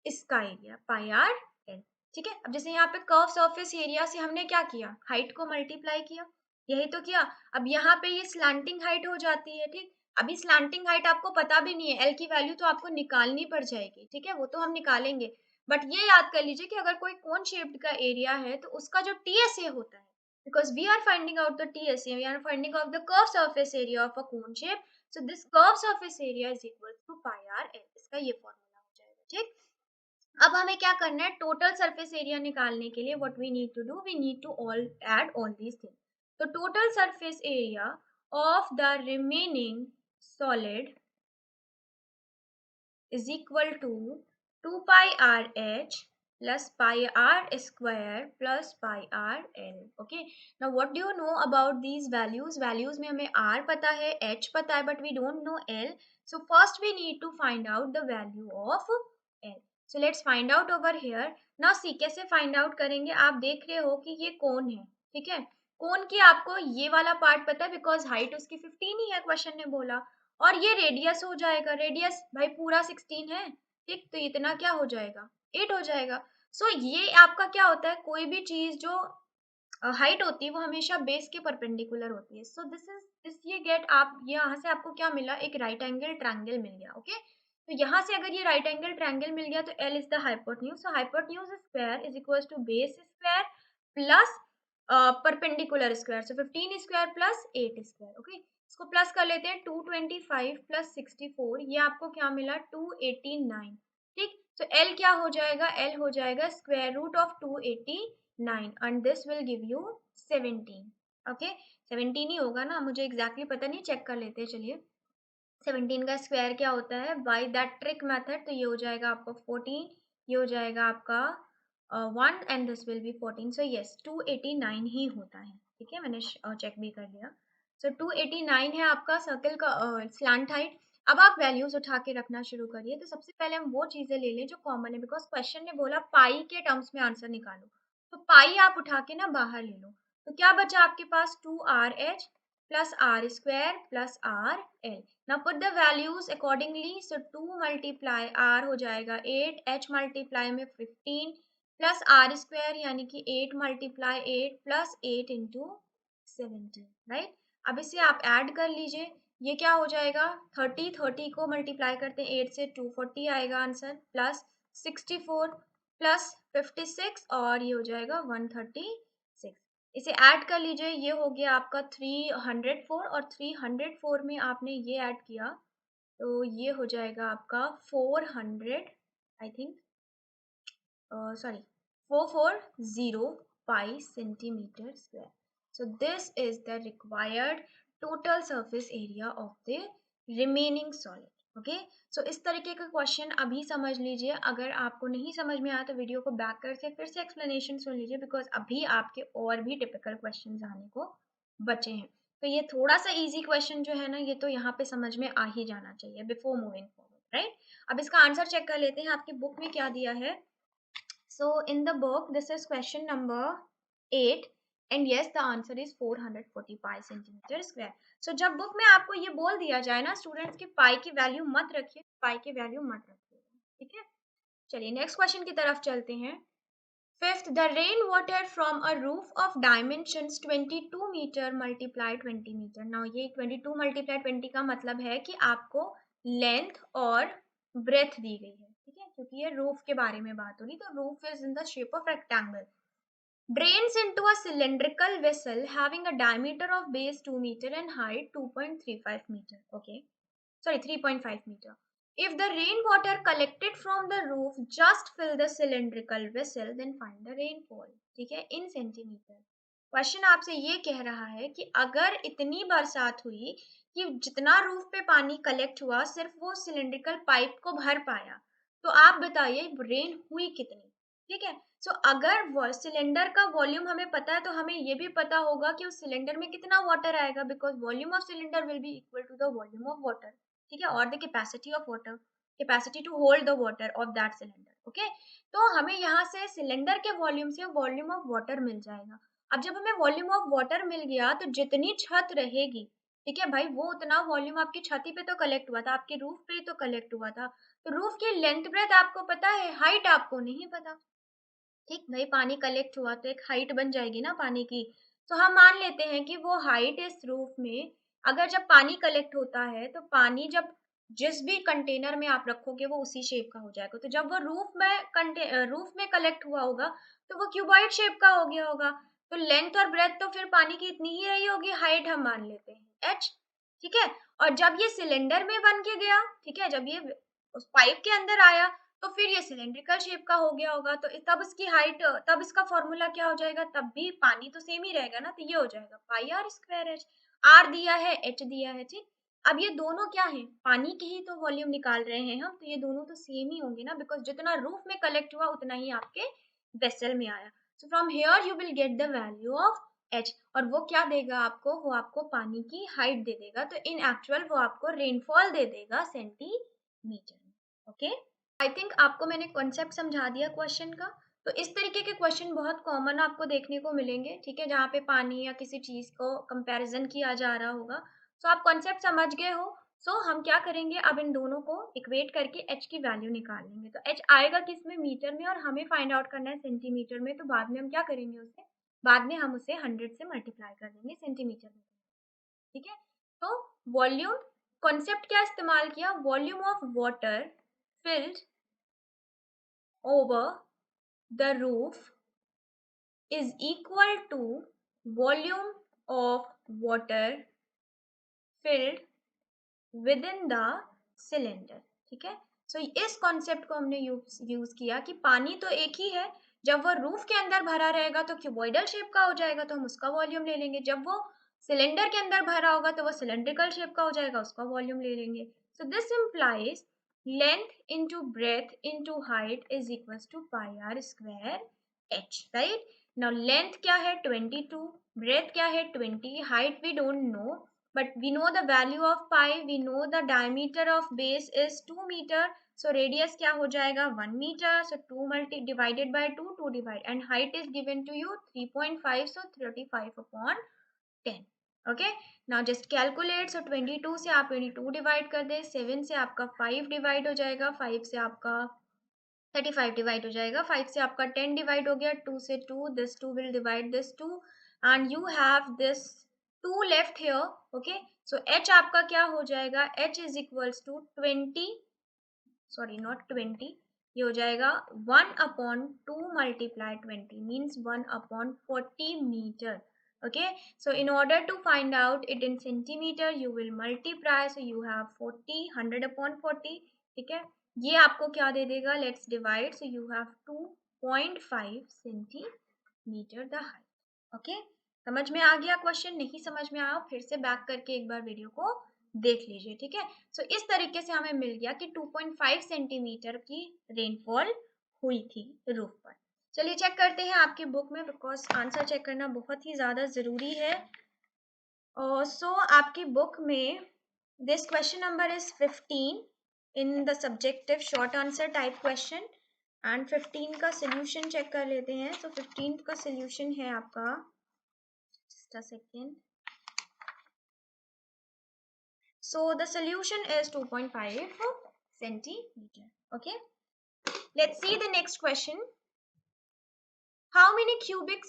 इसका एरिया पाई आर एल। ठीक है, अब जैसे यहाँ पे कर्व सरफेस एरिया से हमने क्या किया, हाइट को मल्टीप्लाई किया, यही तो किया। अब यहाँ पे ये स्लैंटिंग हाइट हो जाती है। ठीक, अभी स्लैंटिंग हाइट आपको पता भी नहीं है, एल की वैल्यू तो आपको निकालनी पड़ जाएगी। ठीक है, वो तो हम निकालेंगे, बट ये याद कर लीजिए कि अगर कोई कोन शेप्ड का एरिया है तो उसका जो टीएसए होता है, because we are finding out the TSA, we are finding out the curve surface area of a cone shape, so this curve surface area is equal to pi r l, इसका ये फॉर्मूला हो जाएगा। ठीक, अब हमें क्या करना है, टोटल सरफेस एरिया निकालने के लिए what we need to do, we need to all add all these things. तो total surface area of the remaining solid is equal to 2 pi r h plus pi r square plus pi r l. Okay, now what do you know about these values, values में हमें r पता है, h पता है, but we don't know l, so first we need to find out the value of l. So let's find out over here. Now see कैसे find out करेंगे, आप देख रहे हो कि ये कौन है। ठीक है, कौन की आपको ये वाला पार्ट पता है, बिकॉज हाइट उसकी 15 ही है, क्वेश्चन ने बोला, और ये रेडियस हो जाएगा, रेडियस भाई पूरा 16 है। ठीक, तो इतना क्या हो जाएगा 8 हो जाएगा। सो ये आपका क्या होता है, कोई भी चीज जो हाइट होती है वो हमेशा बेस के परपेंडिकुलर होती है। सो दिस ये गेट, आप यहाँ से आपको क्या मिला, एक राइट एंगल ट्रायंगल मिल गया। ओके, तो यहाँ से अगर ये राइट एंगल ट्रायंगल मिल गया तो l is the hypotenuse, so hypotenuse square is equal to base square plus perpendicular square, so 15 square plus 8 square. Okay, इसको प्लस कर लेते हैं, 225 प्लस 64, ये आपको क्या मिला 289। ठीक, तो एल क्या हो जाएगा, एल हो जाएगा square root of 289 and this will give you 17। Okay, 17 ही होगा ना, मुझे एग्जैक्टली पता नहीं, चेक कर लेते हैं। चलिए, 17 का स्क्वायर क्या होता है बाय दैट ट्रिक मेथड, तो ये हो जाएगा आपका 14, ये हो जाएगा आपका 1 and this will B 14, so yes 289 ही होता है। ठीक है, मैंने चेक भी कर लिया, सो 289 है आपका सर्कल का स्लैंट हाइट। अब आप वैल्यूज उठा के रखना शुरू करिए, तो सबसे पहले हम वो चीजें ले लें जो कॉमन है, बिकॉज क्वेश्चन ने बोला पाई के टर्म्स में आंसर निकालो, तो पाई आप उठा के ना बाहर ले लो, तो क्या बचा आपके पास 2rh plus r square plus r l. Now put the values accordingly. So 2 multiply r हो जाएगा 8, h multiply में 15 plus r square यानी कि 8 multiply 8 plus 8 into 17, right? अब इसे आप ऐड कर लीजिए, ये क्या हो जाएगा 30 को मल्टीप्लाई करते हैं 8 से 240 आएगा आंसर, प्लस 64 प्लस 56 और ये हो जाएगा 136, इसे ऐड कर लीजिए, ये हो गया आपका 304 और 304 में आपने ये ऐड किया तो ये हो जाएगा आपका 400, I think sorry 440 centimeter square. So this is the required total surface area of the remaining solid. Okay, so इस तरीके का क्वेश्चन अभी समझ लीजिए, अगर आपको नहीं समझ में आया तो वीडियो को बैक करके फिर से एक्सप्लेनेशन सुन लीजिए, बिकॉज अभी आपके और भी टिपिकल क्वेश्चन आने को बचे हैं। तो ये थोड़ा सा इजी क्वेश्चन जो है ना, ये तो यहाँ पे समझ में आ ही जाना चाहिए बिफोर मूविंग फॉरवर्ड, राइट। अब इसका आंसर चेक कर लेते हैं, आपकी बुक में क्या दिया है। So in the book, this is question number 8 and yes, the answer is 445 centimeter square. So जब बुक में आपको ये बोल दिया जाए ना स्टूडेंट्स की पाई की वैल्यू मत रखिए, पाई की वैल्यू मत रखिए, ठीक है। चलिए नेक्स्ट क्वेश्चन की तरफ चलते हैं। Fifth, the rain water from a roof of dimensions 22 meter multiply 20 meter. Now ये 22 multiply 20 का मतलब है कि आपको लेंथ और ब्रेथ दी गई है, ठीक है, क्योंकि ये रूफ के बारे में बात हो रही, तो roof is in the shape of rectangle, drains into a cylindrical vessel having a diameter of base 2 meter and height 2.35 meter. Okay, sorry 3.5 meter. If the rainwater collected from the roof just fill the cylindrical vessel, then find the rainfall. ठीक है, in centimeter. क्वेश्चन आपसे ये कह रहा है कि अगर इतनी बरसात हुई कि जितना रूफ पे पानी कलेक्ट हुआ सिर्फ वो सिलेंड्रिकल पाइप को भर पाया, तो आप बताइए रेन हुई कितनी. ठीक है, सो अगर सिलेंडर का वॉल्यूम हमें पता है तो हमें ये भी पता होगा कि उस सिलेंडर में कितना वाटर आएगा, because volume of cylinder will be equal to the volume of water. ठीक है, और the capacity of water, capacity to hold the water of that cylinder. Okay, तो हमें यहाँ से सिलेंडर के वॉल्यूम से वॉल्यूम ऑफ वाटर मिल जाएगा. अब जब हमें वॉल्यूम ऑफ वाटर मिल गया तो जितनी छत रहेगी, ठीक है भाई, वो उतना वॉल्यूम आपकी छत पे तो कलेक्ट हुआ था, आपके रूफ पे तो कलेक्ट हुआ था. तो रूफ की लेंथ ब्रेथ आपको पता है, हाइट आपको नहीं पता. ठीक भाई, पानी कलेक्ट हुआ तो एक हाइट बन जाएगी ना पानी की. तो हम मान लेते हैं कि वो हाइट इस रूफ में, अगर जब पानी कलेक्ट होता है तो पानी जब जिस भी कंटेनर में आप रखोगे वो उसी शेप का हो जाएगा. तो जब वो रूफ में कलेक्ट हुआ होगा तो वो क्यूबॉइड शेप का हो गया होगा. तो लेंथ और ब्रेथ तो फिर पानी की इतनी ही रही होगी, हाइट हम मान लेते हैं h. ठीक है, और जब ये सिलेंडर में बन के गया, ठीक है, जब ये उस पाइप के अंदर आया तो फिर ये सिलेंड्रिकल शेप का हो गया होगा. तो तब इसकी हाइट, तब इसका फॉर्मूला क्या हो जाएगा, तब भी पानी तो सेम ही रहेगा ना, तो ये हो जाएगा pi r square H. Are दिया है, एच दिया है. ठीक, अब ये दोनों क्या है, पानी के ही तो वॉल्यूम निकाल रहे हैं हम, तो ये दोनों तो सेम ही होंगे ना, बिकॉज जितना रूफ में कलेक्ट हुआ उतना ही आपके वेसल में आया. So from here you will get the value of H. और वो क्या देगा आपको, वो आपको पानी की हाइट दे देगा. तो इन एक्चुअल वो आपको रेनफॉल दे देगा सेंटीमीटर में. ओके, आई थिंक आपको मैंने कॉन्सेप्ट समझा दिया क्वेश्चन का. तो इस तरीके के क्वेश्चन बहुत कॉमन आपको देखने को मिलेंगे. ठीक है, जहाँ पे पानी या किसी चीज को कंपैरिजन किया जा रहा होगा. तो आप कॉन्सेप्ट समझ गए हो. सो हम क्या करेंगे, अब इन दोनों को इक्वेट करके एच की वैल्यू निकाल लेंगे. तो एच आएगा किसमें, मीटर में, और हमें फाइंड आउट करना है सेंटीमीटर में. तो बाद में हम क्या करेंगे, उसे बाद में हम उसे 100 से मल्टीप्लाई कर देंगे सेंटीमीटर में. ठीक है, तो वॉल्यूम कॉन्सेप्ट क्या इस्तेमाल किया, volume of water field over the roof is equal to volume of water filled within the cylinder. ठीक है, सो इस कॉन्सेप्ट को हमने यूज किया कि पानी तो एक ही है, जब वो रूफ के अंदर भरा रहेगा तो क्यूबॉइडल शेप का हो जाएगा, तो हम उसका वॉल्यूम ले लेंगे. जब वो सिलेंडर के अंदर भरा होगा तो वो सिलेंड्रिकल शेप का हो जाएगा, उसका वॉल्यूम ले लेंगे. So this implies length into breadth into height is equals to pi r square h. right, now length क्या है 22, breadth क्या है 20, height we don't know, but we know the value of pi, we know the diameter of base is 2 meter, so radius क्या हो जाएगा 1 meter, so 2 divided by 2, 2 divide, and height is given to you 3.5, so 35 upon 10. Okay, now just calculate. So 22 से आप 22 डिवाइड कर दें, 7 से आपका 5 डिवाइड हो जाएगा, 5 से आपका 35 डिवाइड हो जाएगा, 5 से आपका 10 डिवाइड हो गया, 2 से 2, this 2 will divide this 2, and you have this 2 left here. Okay, so h आपका क्या हो जाएगा, h is equals to 20, sorry not 20, ये हो जाएगा 1 upon 2 multiply 20 means 1 upon 40 metre. Okay, so in order to find out it in centimeter you will multiply, so you have 40, 100 upon 40. ठीक है, ये आपको क्या दे देगा, let's divide, so you have 2.5 centimetre the height. Okay, समझ में आ गया क्वेश्चन, नहीं समझ में आया फिर से बैक करके एक बार वीडियो को देख लीजिए. ठीक है, सो इस तरीके से हमें मिल गया कि 2.5 सेंटीमीटर की रेनफॉल हुई थी रूफ पर. चलिए चेक करते हैं आपकी बुक में, बिकॉज आंसर चेक करना बहुत ही ज़्यादा ज़रूरी है. सो आपकी बुक में this question number is 15 in the subjective short answer type question, and 15 का सोल्यूशन चेक कर लेते हैं. सो 15 का सोल्यूशन है आपका, just a second. So the solution is 2.5 centimeter. Okay, let's see the next question. How many cubic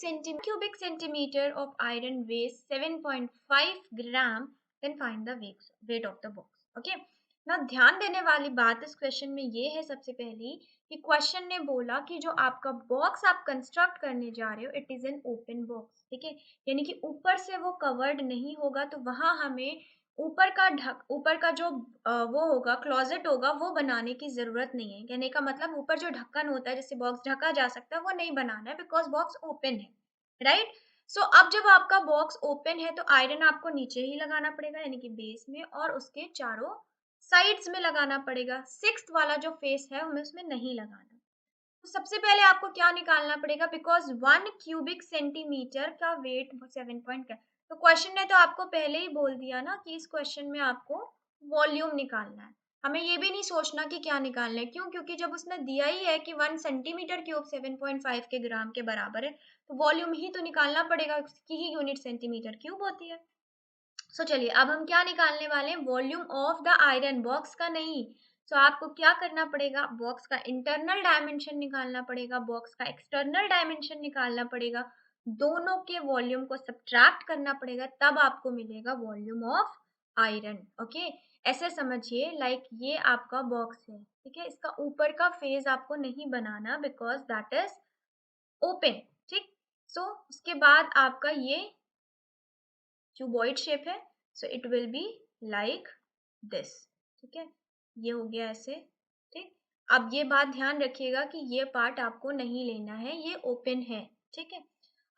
centimeter of iron weighs 7.5 gram? Then find the weight of the box. Okay, now ध्यान देने वाली बात इस क्वेश्चन में ये है सबसे पहली कि क्वेश्चन ने बोला कि जो आपका बॉक्स आप कंस्ट्रक्ट करने जा रहे हो it is an open box. ठीक है, यानी कि ऊपर से वो कवर्ड नहीं होगा, तो वहां हमें ऊपर का जो वो होगा क्लोजेट होगा वो बनाने की जरूरत नहीं है। कहने का मतलब ऊपर जो ढक्कन होता है जिससे बॉक्स ढका जा सकता है वो नहीं बनाना है, बिकॉज बॉक्स ओपन है, राइट। सो अब जब आपका बॉक्स ओपन है तो आयरन आपको नीचे ही लगाना पड़ेगा, यानी कि बेस में, और उसके चारों साइड्स में लगाना पड़ेगा। सिक्स्थ वाला जो फेस है हमें उसमें नहीं लगाना। तो सबसे पहले आपको क्या निकालना पड़ेगा, बिकॉज 1 क्यूबिक सेंटीमीटर का वेट 7 का। तो क्वेश्चन ने तो आपको पहले ही बोल दिया ना कि इस क्वेश्चन में आपको वॉल्यूम निकालना है। हमें ये भी नहीं सोचना कि क्या निकालना है, क्यों? क्योंकि जब उसने दिया ही है कि 1 सेंटीमीटर क्यूब 7.5 के ग्राम के बराबर है, तो वॉल्यूम ही तो निकालना पड़ेगा, उसकी ही यूनिट सेंटीमीटर क्यूब होती है। सो चलिए अब हम क्या निकालने वाले हैं, volume of the iron, box का नहीं। सो आपको क्या करना पड़ेगा, बॉक्स का इंटरनल डायमेंशन निकालना पड़ेगा, बॉक्स का एक्सटर्नल डायमेंशन निकालना पड़ेगा, दोनों के वॉल्यूम को सब्ट्रैक्ट करना पड़ेगा, तब आपको मिलेगा वॉल्यूम ऑफ आयरन। ओके, ऐसे समझिए, लाइक ये आपका बॉक्स है, ठीक है, इसका ऊपर का फेज आपको नहीं बनाना बिकॉज दैट इज ओपन, ठीक। सो उसके बाद आपका ये क्यूबॉइड शेप है, so it will be like this, ठीक है, ये हो गया ऐसे, ठीक। अब ये बात ध्यान रखिएगा कि ये पार्ट आपको नहीं लेना है, ये ओपन है, ठीक है।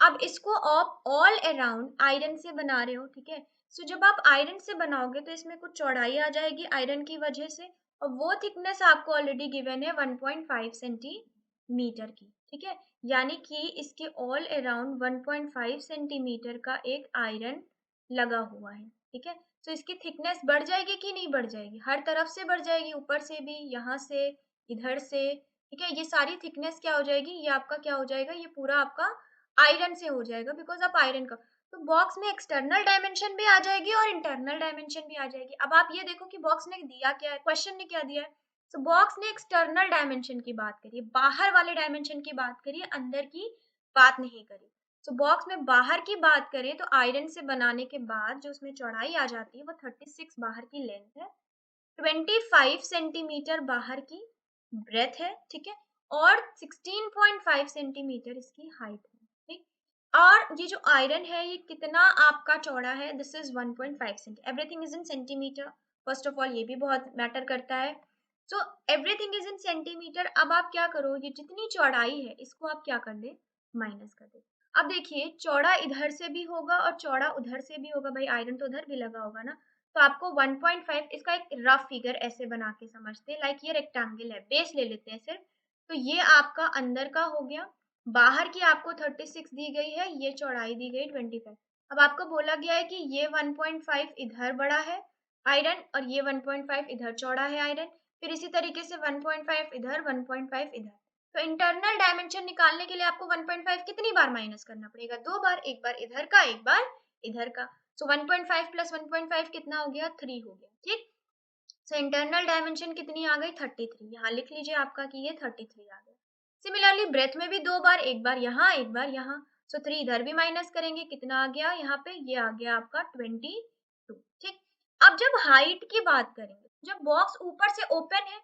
अब इसको आप ऑल अराउंड आयरन से बना रहे हो, ठीक है। सो जब आप आयरन से बनाओगे तो इसमें कुछ चौड़ाई आ जाएगी आयरन की वजह से, और वो थिकनेस आपको ऑलरेडी गिवन है 1.5 सेंटीमीटर की, ठीक है। यानी कि इसके ऑल अराउंड 1.5 सेंटीमीटर का एक आयरन लगा हुआ है, ठीक है। तो इसकी थिकनेस बढ़ जाएगी कि नहीं बढ़ जाएगी, हर तरफ से बढ़ जाएगी, ऊपर से भी, यहाँ से, इधर से, ठीक है। ये सारी थिकनेस क्या हो जाएगी, ये आपका क्या हो जाएगा, ये पूरा आपका आयरन से हो जाएगा, बिकॉज आप आयरन का। तो बॉक्स में एक्सटर्नल डायमेंशन भी आ जाएगी और इंटरनल डायमेंशन भी आ जाएगी। अब आप ये देखो कि बॉक्स ने दिया क्या है, क्वेश्चन ने क्या दिया है। तो बॉक्स ने एक्सटर्नल डायमेंशन की बात करी है, बाहर वाले डायमेंशन की बात करी है, अंदर की बात नहीं करी। तो बॉक्स में बाहर की बात करें तो आयरन से बनाने के बाद जो उसमें चौड़ाई आ जाती है वो 36 बाहर की लेंथ है, 25 सेंटीमीटर बाहर की ब्रेथ है, ठीक है, और 16.5 सेंटीमीटर इसकी हाइट है, ठीक। और ये जो आयरन है ये कितना आपका चौड़ा है, this is 1.5 centi, everything is in centimetre, first of all ये भी बहुत मैटर करता है। So everything is in centimetre. अब आप क्या करो, ये जितनी चौड़ाई है इसको आप क्या कर दे, माइनस कर दे। अब देखिए चौड़ा इधर से भी होगा और चौड़ा उधर से भी होगा, भाई आयरन तो उधर भी लगा होगा ना। तो आपको 1.5, इसका एक रफ फिगर ऐसे बना के समझते हैं, लाइक ये रेक्टेंगल है, बेस ले लेते हैं सिर्फ। तो ये आपका अंदर का हो गया, बाहर की आपको 36 दी गई है, ये चौड़ाई दी गई 25। अब आपको बोला गया है कि ये 1.5 इधर बड़ा है आयरन और ये 1.5 इधर चौड़ा है आयरन, फिर इसी तरीके से 1.5 इधर, 1.5 इधर। तो इंटरनल डायमेंशन निकालने के लिए आपको 1.5 कितनी बार माइनस करना पड़ेगा, 2 बार, एक बार इधर का, एक बार इधर का। सो 1.5 प्लस 1.5 कितना हो गया, 3 हो गया, ठीक। सो इंटरनल डायमेंशन कितनी आ गई, 33। यहाँ लिख लीजिए आपका कि ये 33 आ गया। सिमिलरली ब्रेथ में भी 2 बार, एक बार यहाँ, एक बार यहाँ। सो 3 इधर भी माइनस करेंगे, कितना आ गया यहाँ पे, ये आ गया आपका 22, ठीक। अब जब हाइट की बात करेंगे, जब बॉक्स ऊपर से ओपन है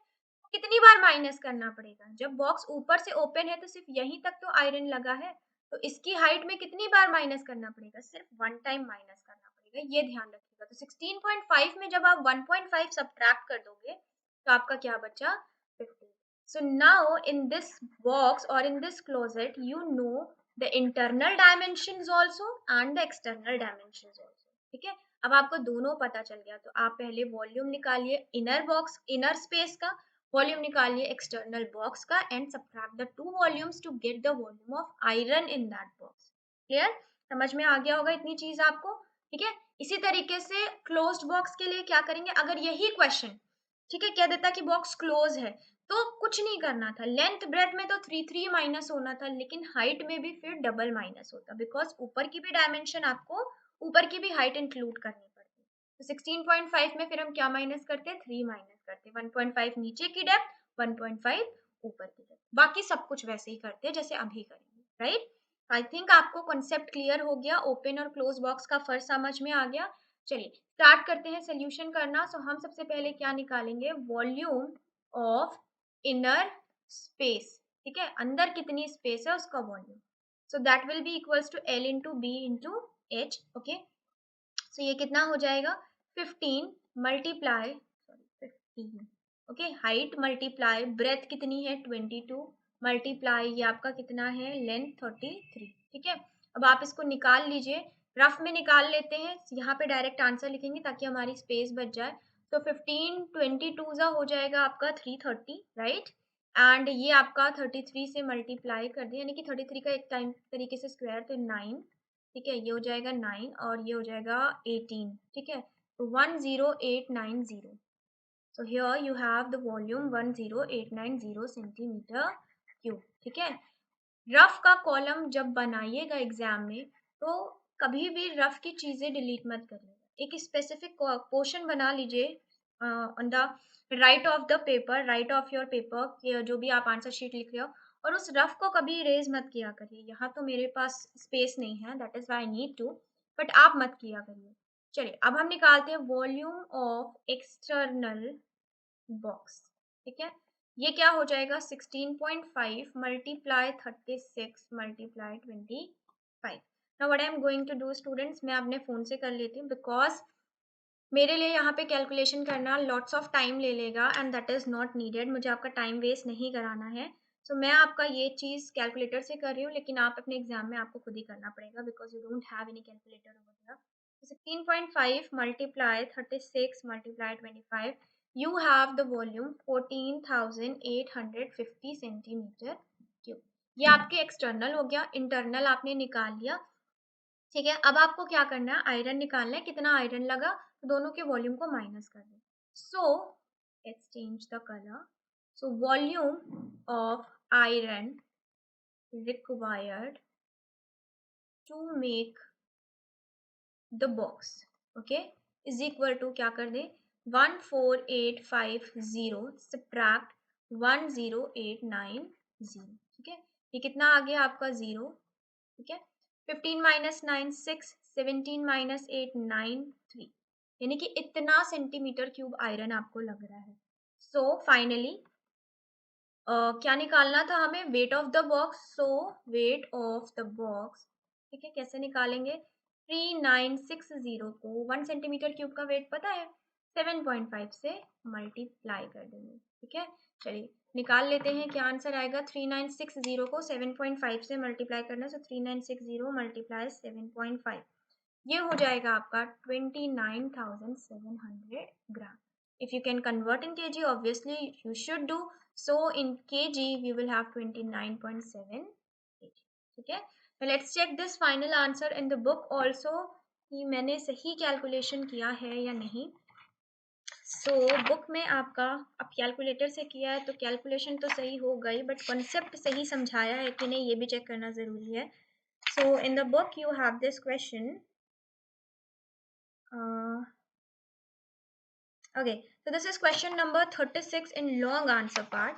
कितनी बार माइनस करना पड़ेगा, जब बॉक्स ऊपर से ओपन है तो सिर्फ यहीं तक तो आयरन लगा है, तो इसकी हाइट में कितनी बार माइनस करना पड़ेगा, सिर्फ 1 टाइम माइनस करना पड़ेगा, ये ध्यान रखिएगा। तो 16.5 में जब आप 1.5 सब्ट्रैक्ट कर दोगे तो आपका क्या बचा, 15। So now in this box और in this closet you know the internal dimensions also and the external dimensions also, ठीक है। अब आपको दोनों पता चल गया, तो आप पहले वॉल्यूम निकालिए इनर बॉक्स, इनर स्पेस का, वॉल्यूम निकालिए एक्सटर्नल बॉक्स का, and subtract the two volumes to get the volume of iron in that box. Clear, समझ में आ गया होगा इतनी चीज आपको, ठीक है। इसी तरीके से क्लोज्ड बॉक्स के लिए क्या करेंगे, अगर यही क्वेश्चन, ठीक है, कह देता कि बॉक्स क्लोज है, तो कुछ नहीं करना था, लेंथ ब्रेथ में तो 3 माइनस होना था, लेकिन हाइट में भी फिर डबल माइनस होता, बिकॉज ऊपर की भी डायमेंशन आपको, ऊपर की भी हाइट इंक्लूड करनी पड़ती है। तो 16.5 में फिर हम क्या माइनस करते हैं, 3 माइनस करते हैं, 1.5 नीचे की डेप्थ, 1.5 ऊपर की डेप्थ, बाकी सब कुछ वैसे ही करते हैं जैसे अभी करेंगे, राइट। आई थिंक आपको कॉन्सेप्ट क्लियर हो गया, ओपन और क्लोज बॉक्स का फर्क समझ में आ गया। चलिए स्टार्ट करते हैं सोल्यूशन करना। सो हम सबसे पहले क्या निकालेंगे, वॉल्यूम ऑफ इनर स्पेस, ठीक है, अंदर कितनी स्पेस है उसका volume. So that will be equals to L into B into H, okay. So ये कितना हो जाएगा, 15 multiply 15, okay, height multiply breadth कितनी है 22 मल्टीप्लाई ये आपका कितना है लेंथ 33, ठीक है। अब आप इसको निकाल लीजिए, रफ में निकाल लेते हैं, यहाँ पे डायरेक्ट आंसर लिखेंगे ताकि हमारी स्पेस बच जाए। तो 15 22 जा हो जाएगा आपका 330, राइट, एंड ये आपका 33 से मल्टीप्लाई कर दिया, यानी कि 33 का एक टाइम तरीके से स्क्वायर तो 9, ठीक है, ये हो जाएगा 9 और ये हो जाएगा 18, ठीक है, तो 10890। So here you have the volume 10890 centimetre cube, ठीक है। रफ का कॉलम जब बनाइएगा एग्जाम में तो कभी भी रफ की चीजें डिलीट मत करिएगा, एक स्पेसिफिक पोर्शन बना लीजिए on the right of the paper, right of your paper, जो भी आप आंसर शीट लिख रहे हो, और उस रफ को कभी इरेज मत किया करिए। यहाँ तो मेरे पास स्पेस नहीं है, that is why I need to, but आप मत किया करिए। चलिए अब हम निकालते हैं वॉल्यूम ऑफ एक्सटर्नल बॉक्स, ठीक है। ये क्या हो जाएगा 16.5 multiply 36 multiply 25। Now what I am going to do students, मैं अपने फ़ोन से कर लेती हूँ बिकॉज मेरे लिए यहाँ पे कैलकुलेशन करना लॉट्स ऑफ टाइम ले लेगा and that is not needed, मुझे आपका टाइम वेस्ट नहीं कराना है। सो मैं आपका ये चीज़ कैलकुलेटर से कर रही हूँ, लेकिन आप अपने एग्जाम में आपको खुद ही करना पड़ेगा because you don't have any calculator over here. 16.5 multiply 36 multiply 25, you have the volume 14,850 centimetre cube. ये आपके एक्सटर्नल हो गया, इंटरनल आपने निकाल लिया, ठीक है। अब आपको क्या करना है, आयरन निकालना है, कितना आयरन लगा तो दोनों के वॉल्यूम को माइनस कर दो। So let's change the colour, so volume of iron required to make the box, okay, is equal to क्या कर दे 14850 सब्ट्रैक्ट 10890, ठीक है। ये कितना आ गया आपका 0, ठीक है। 15 माइनस 9 6, 17 माइनस 8 9 3, यानी कि इतना सेंटीमीटर क्यूब आयरन आपको लग रहा है। सो फाइनली क्या निकालना था हमें, weight of the box, so weight of the box, ठीक है, कैसे निकालेंगे 3960 को 1 सेंटीमीटर क्यूब का वेट पता है 7.5 से मल्टीप्लाई कर देंगे, ठीक है। चलिए निकाल लेते हैं क्या आंसर आएगा, 3960 को 7.5 से मल्टीप्लाई करना, सो 3960 मल्टीप्लाई 7.5, ये हो जाएगा आपका 29,700 ग्राम। If you can convert in kg, obviously you should do. So in kg, we will have 29.7 kg. ठीक है? Now let's check this final answer in the book also कि मैंने सही कैलकुलेशन किया है या नहीं। सो बुक में आपका अब कैलकुलेटर से किया है तो कैलकुलेशन तो सही हो गई, बट कॉन्सेप्ट सही समझाया है कि नहीं ये भी चेक करना ज़रूरी है। So in the book you have this question, okay, so this is question number 36 in long answer part.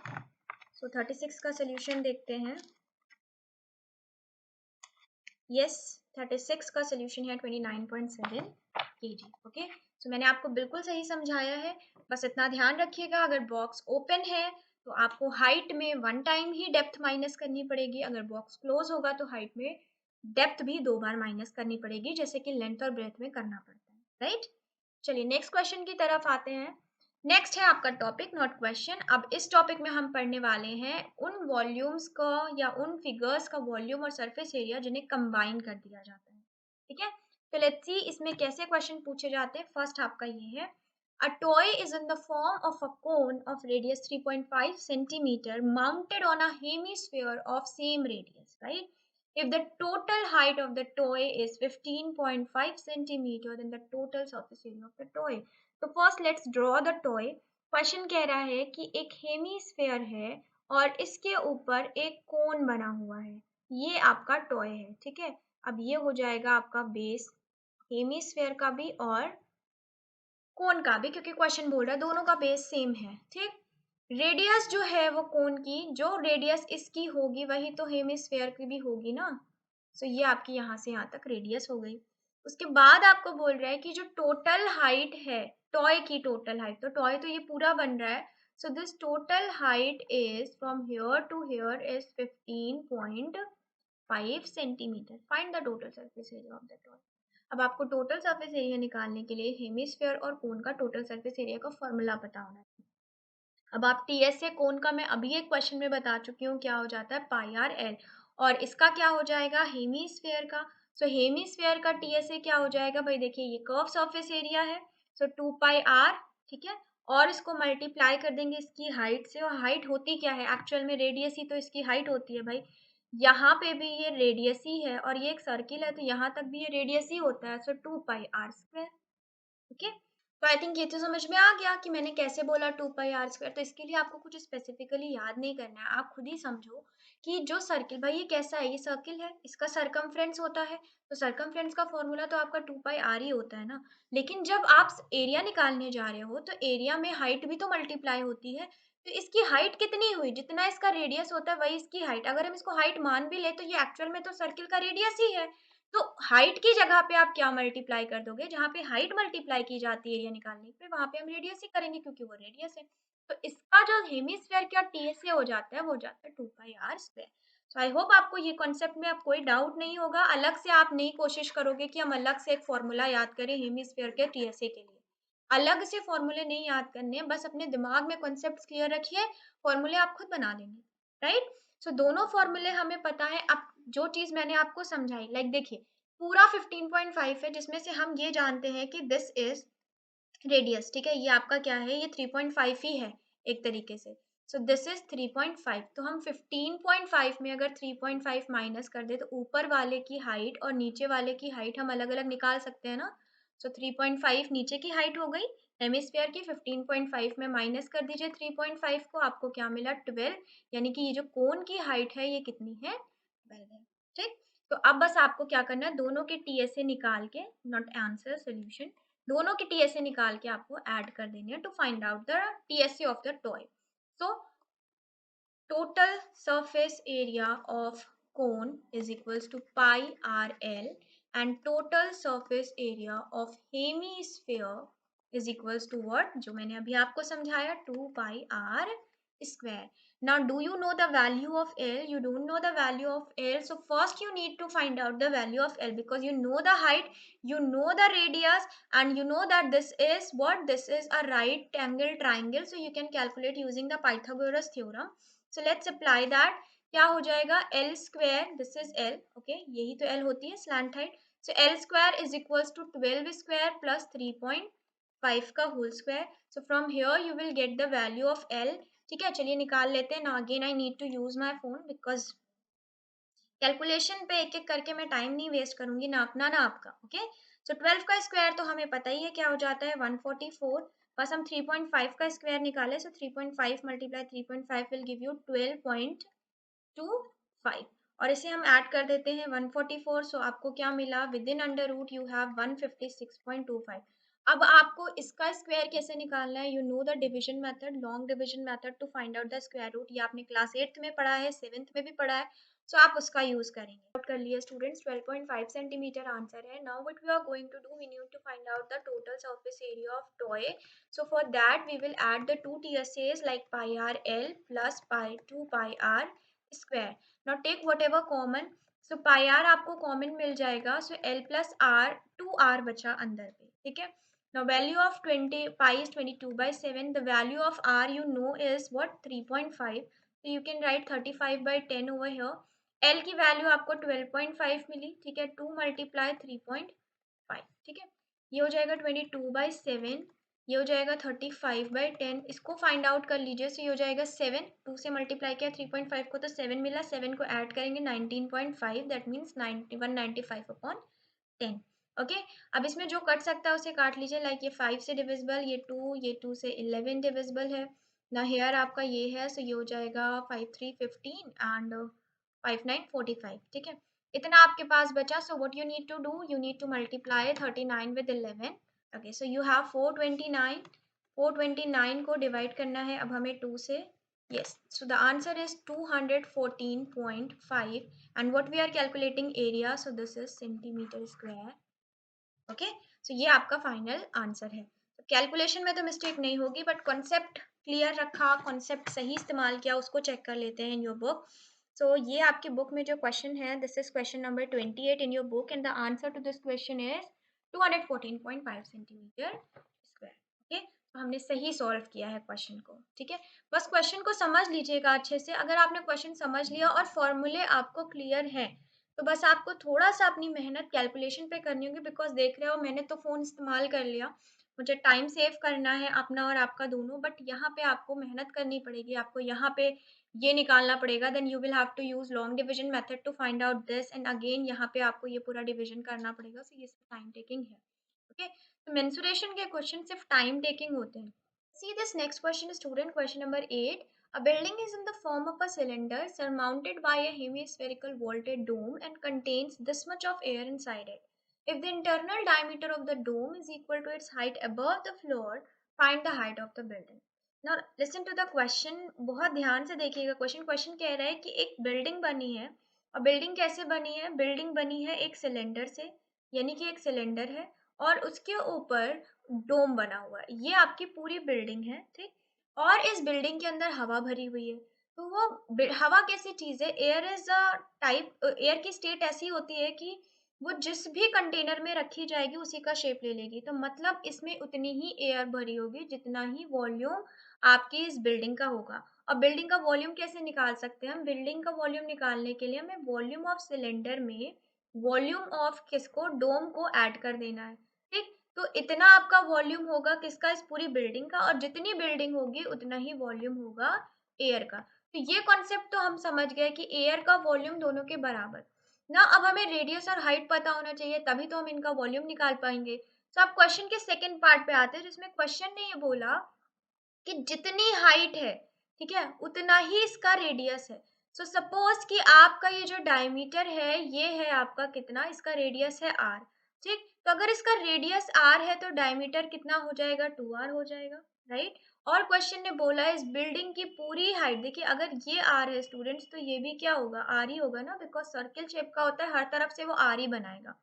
So 36 का solution देखते हैं। Yes, 36 का solution है 29.7 kg, okay? So मैंने आपको बिल्कुल सही समझाया है, बस इतना ध्यान रखिएगा अगर बॉक्स ओपन है तो आपको हाइट में 1 टाइम ही डेप्थ माइनस करनी पड़ेगी, अगर बॉक्स क्लोज होगा तो हाइट में डेप्थ भी 2 बार माइनस करनी पड़ेगी, जैसे कि लेंथ और ब्रेथ में करना पड़ता है, राइट। चलिए नेक्स्ट क्वेश्चन की तरफ आते हैं। नेक्स्ट है आपका टॉपिक नॉट क्वेश्चन। अब इस टॉपिक में हम पढ़ने वाले हैं उन वॉल्यूम्स का या उन फिगर्स का वॉल्यूम और सरफेस एरिया जिन्हें कंबाइन कर दिया जाता है, ठीक है। तो लेट्स सी इसमें कैसे क्वेश्चन पूछे जाते हैं। फर्स्ट आपका ये है, a toy is in the form of a cone of radius 3.5 centimetre mounted on a hemisphere of same radius, right. If the total height of the toy is 15.5 centimeter, then the total surface area of the toy. तो first let's draw the toy. Question कह रहा है कि एक हेमीस्फेयर है और इसके ऊपर एक कोन बना हुआ है, ये आपका टॉय है, ठीक है। अब ये हो जाएगा आपका बेस हेमीस्फेयर का भी और कोन का भी, क्योंकि क्वेश्चन बोल रहा है दोनों का बेस सेम है, ठीक। रेडियस जो है वो कोन की, जो रेडियस इसकी होगी वही तो हेमिस्फेयर की भी होगी ना। सो ये आपकी यहाँ से यहाँ तक रेडियस हो गई। उसके बाद आपको बोल रहा है कि जो टोटल हाइट है टॉय की, टोटल हाइट, तो टॉय तो ये पूरा बन रहा है, so this total height is from here to here is 15.5 centimetre. Find the total surface area of the toy. अब आपको टोटल सरफेस एरिया निकालने के लिए हेमिस्फेयर और कोन का टोटल सरफेस एरिया का फॉर्मूला पता होना चाहिए। अब आप टीएस से कोन का मैं अभी एक क्वेश्चन में बता चुकी हूँ क्या हो जाता है पाई आर एल, और इसका क्या हो जाएगा हेमिस्फेयर का। सो हेमिस्फेयर का टीएसए क्या हो जाएगा भाई, देखिए ये कर्व सरफेस एरिया है, सो 2 पाई आर, ठीक है, और इसको मल्टीप्लाई कर देंगे इसकी हाइट से, और हाइट होती क्या है एक्चुअल में, रेडियस ही तो इसकी हाइट होती है भाई। यहाँ पे भी ये रेडियस ही है और ये एक सर्किल है तो यहाँ तक भी ये रेडियस ही होता है, सो 2 पाई आर स्क्वायर। ओके, तो आई थिंक ये तो समझ में आ गया कि मैंने कैसे बोला 2 पाई आर स्क्वायर। तो इसके लिए आपको कुछ स्पेसिफिकली याद नहीं करना है, आप खुद ही समझो कि जो सर्किल, भाई ये कैसा है, ये सर्किल है, इसका सरकमफ्रेंस होता है, तो सरकमफ्रेंस का फॉर्मूला तो आपका 2 पाई आर ही होता है ना। लेकिन जब आप एरिया निकालने जा रहे हो तो एरिया में हाइट भी तो मल्टीप्लाई होती है, तो इसकी हाइट कितनी हुई, जितना इसका रेडियस होता है वही इसकी हाइट, अगर हम इसको हाइट मान भी ले तो ये एक्चुअल में तो सर्किल का रेडियस ही है। तो हाइट की जगह पे आप क्या मल्टीप्लाई कर दोगे, जहाँ पे हाइट मल्टीप्लाई की जाती है एरिया निकालने पे वहां पे हम रेडियस ही करेंगे क्योंकि वो रेडियस है। तो इसका जो हेमिस्फेयर का टीएसए हो जाता है वो हो जाता है 2 पाई आर स्क्वायर। तो आई होप आपको ये कॉन्सेप्ट में अब कोई डाउट नहीं होगा, अलग से आप नहीं कोशिश करोगे कि हम अलग से एक फॉर्मूला याद करें हेमिस्फेयर के टीएसए के लिए। अलग से फॉर्मूले नहीं याद करने, बस अपने दिमाग में कॉन्सेप्ट क्लियर रखिए, फॉर्मूले आप खुद बना लेंगे, राइट। सो दोनों फॉर्मूले हमें पता है। अब जो चीज मैंने आपको समझाई, लाइक देखिए पूरा 15.5 है जिसमें से हम ये जानते हैं कि दिस इज रेडियस, ठीक है, ये आपका क्या है, ये 3.5 ही है एक तरीके से। सो दिस इज 3.5, तो हम 15.5 में अगर 3.5 माइनस कर दे तो ऊपर वाले की हाइट और नीचे वाले की हाइट हम अलग अलग निकाल सकते हैं ना। सो 3.5 नीचे की हाइट हो गई हेमिस्फेयर की, 15.5 में माइनस कर दीजिए 3.5 को, आपको क्या मिला 12, यानी कि ये जो कोन की हाइट है ये कितनी है 12 है, ठीक। तो अब बस आपको क्या करना है, दोनों के टीएसए निकाल के, नॉट आंसर सोल्यूशन, दोनों के टीएसए निकाल के आपको ऐड कर देंगे to find out the TSA of the toy. So total surface area of cone is equals to pi rl, and total surface area of hemisphere is equals to what, जो मैंने अभी आपको समझाया 2 pi r square. Now do you know the value of L? You don't know the value of L, so first you need to find out the value of L, because you know the height, you know the radius, and you know that this is what, this is a right angle triangle, so you can calculate using the Pythagoras theorem. So let's apply that. क्या हो जाएगा L square, this is L, okay, यही तो L होती है slant height. So L square is equals to 12 square plus 3.5 का whole square. So from here you will get the value of L. ठीक है, चलिए निकाल लेते हैं ना। Again I need to use my phone because calculation पे एक एक करके मैं टाइम नहीं वेस्ट करूंगी, ना अपना ना आपका। ओके, सो 12 का स्क्वायर तो हमें पता ही है क्या हो जाता है 144, बस हम 3.5 का स्क्वायर निकाले, सो 3.5 मल्टीप्लाई 3.5 विल गिव यू 12.25, और इसे हम ऐड कर देते हैं 144, सो आपको क्या मिला, with in under root you have 156.25। अब आपको इसका स्क्वायर कैसे निकालना है, you know the division method, long division method to find out the square root, ये आपने क्लास 8th में पढ़ा है, 7th में भी पढ़ा है, सो आप उसका यूज करेंगे। नोट कर लिया स्टूडेंट्स, 12.5 सेंटीमीटर आंसर है। Now what we are going to do, we need to find out the total surface area of toy. So for that we will add the two TSAs like pi r l plus pi 2 pi r square. Now take whatever common, so pi r आपको कॉमन मिल जाएगा, so l plus r 2r बचा अंदर पे, ठीक है। Now value of 20 pi is 22/7. The value of r you know is what, 3.5. So you can write 35/10 over here. L की वैल्यू आपको 12.5 मिली, ठीक है, 2 मल्टीप्लाई 3.5, ठीक है, ये हो जाएगा 22/7, ये हो जाएगा 35/10, इसको फाइंड आउट कर लीजिए। सो ये हो जाएगा 7, 2 से मल्टीप्लाई किया 3.5 को तो 7 मिला, 7 को ऐड करेंगे 19.5, दैट मीन्स 195/10। ओके, अब इसमें जो कट सकता है उसे काट लीजिए, लाइक ये 5 से डिविजिबल, ये 2 से 11 डिविजिबल है ना, हेयर आपका ये है, सो ये हो जाएगा 5 3 15 एंड 5 9 45, ठीक है, इतना आपके पास बचा। So what you need to do, you need to multiply 39 with 11। Okay, so you have 429, 429 को डिवाइड करना है अब हमें 2 से, yes, so the answer is 214.5, and what we are calculating area, so this is centimeter square. Okay, so ये आपका फाइनल आंसर है। तो कैलकुलेशन में तो मिस्टेक नहीं होगी, बट कॉन्सेप्ट क्लियर रखा, कॉन्सेप्ट सही इस्तेमाल किया, उसको चेक कर लेते हैं इन योर बुक। सो ये आपकी बुक में जो क्वेश्चन है, this is question number 28 in your book, and the answer to this question is 214.5 centimetre square. Okay, तो हमने सही सॉल्व किया है क्वेश्चन को। ठीक है, बस क्वेश्चन को समझ लीजिएगा अच्छे से। अगर आपने क्वेश्चन समझ लिया और फॉर्मूले आपको क्लियर हैं तो बस आपको थोड़ा सा अपनी मेहनत कैलकुलेशन पे करनी होगी, बिकॉज देख रहे हो मैंने तो फ़ोन इस्तेमाल कर लिया, मुझे टाइम सेव करना है अपना और आपका दोनों, बट यहाँ पे आपको मेहनत करनी पड़ेगी। आपको यहाँ पे ये निकालना पड़ेगा, then you will have to use long division method to find out this, and again यहाँ पे आपको ये पूरा डिवीजन करना पड़ेगा। सो ये टाइम टेकिंग है। ओके, तो मेंसुरेशन के क्वेश्चन सिर्फ टाइम टेकिंग होते हैं। See this next question, student question number 8. A building is in the form of a cylinder surmounted by a hemispherical vaulted dome and contains this much of air inside it. If the internal diameter of the dome is equal to its height above the floor, find the height of the building. Now listen to the question. बहुत ध्यान से देखिएगा क्वेश्चन। क्वेश्चन कह रहा है कि एक बिल्डिंग बनी है, और बिल्डिंग कैसे बनी है? बिल्डिंग बनी है एक सिलेंडर से, यानी कि एक सिलेंडर है और उसके ऊपर डोम बना हुआ है। ये आपकी पूरी बिल्डिंग है, ठीक। और इस बिल्डिंग के अंदर हवा भरी हुई है। तो वो हवा कैसी चीज है? Air is a type, air की स्टेट ऐसी होती है कि वो जिस भी कंटेनर में रखी जाएगी उसी का शेप ले लेगी। तो मतलब इसमें उतनी ही एयर भरी होगी जितना ही वॉल्यूम आपकी इस बिल्डिंग का होगा। और बिल्डिंग का वॉल्यूम कैसे निकाल सकते हैं हम? बिल्डिंग का वॉल्यूम निकालने के लिए हमें वॉल्यूम ऑफ सिलेंडर में वॉल्यूम ऑफ किसको? डोम को ऐड कर देना है, ठीक। तो इतना आपका वॉल्यूम होगा किसका? इस पूरी बिल्डिंग का, और जितनी बिल्डिंग होगी उतना ही वॉल्यूम होगा एयर का। तो ये कॉन्सेप्ट तो हम समझ गए कि एयर का वॉल्यूम दोनों के बराबर ना। अब हमें रेडियस और हाइट पता होना चाहिए, तभी तो हम इनका वॉल्यूम निकाल पाएंगे। तो अब क्वेश्चन के सेकंड पार्ट पे आते हैं, जिसमें क्वेश्चन ने ये बोला कि जितनी हाइट है, ठीक है, उतना ही इसका रेडियस है। सो सपोज कि आपका ये जो डायमीटर है ये है आपका कितना? इसका रेडियस है आर, ठीक। तो अगर इसका रेडियस आर है तो डायमीटर कितना हो जाएगा? 2r हो जाएगा, राइट। और क्वेश्चन ने बोला इस बिल्डिंग की पूरी हाइट, देखिए अगर ये आर है स्टूडेंट्स तो ये भी क्या होगा? आर ही होगा ना, बिकॉज सर्किल शेप का होता है, हर तरफ से वो आर ही बनाएगा।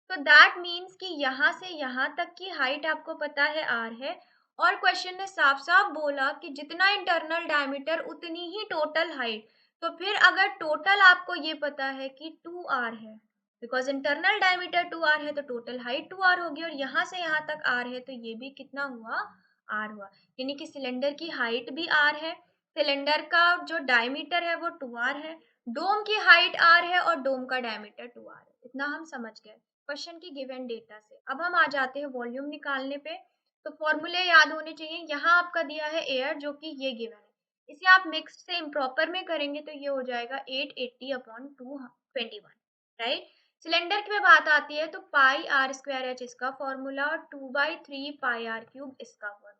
तो दैट मीन्स कि यहाँ से यहाँ तक की हाइट आपको पता है आर है। और क्वेश्चन ने साफ साफ बोला कि जितना इंटरनल डायमीटर उतनी ही टोटल हाइट। तो फिर अगर टोटल आपको ये पता है कि 2r है, बिकॉज इंटरनल डायमीटर 2r है, तो टोटल हाइट 2r होगी, और यहाँ से यहाँ तक r है, तो ये भी कितना हुआ? r हुआ। यानी कि सिलेंडर की हाइट भी r है, सिलेंडर का जो डायमीटर है वो 2r है, डोम की हाइट r है, और डोम का डायमीटर 2r है। इतना हम समझ गए क्वेश्चन की गिवन डेटा से। अब हम आ जाते हैं वॉल्यूम निकालने पे। तो फॉर्मूले याद होने चाहिए। यहाँ आपका दिया है एयर, जो कि ये गिवन है, इसे आप मिक्स से इम्प्रॉपर में करेंगे तो ये हो जाएगा 880/221, राइट। सिलेंडर की बात आती है तो पाई आर स्क्वायर एच इसका फॉर्मूला और 2/3 पाई आर क्यूब इसका फॉर्मूला।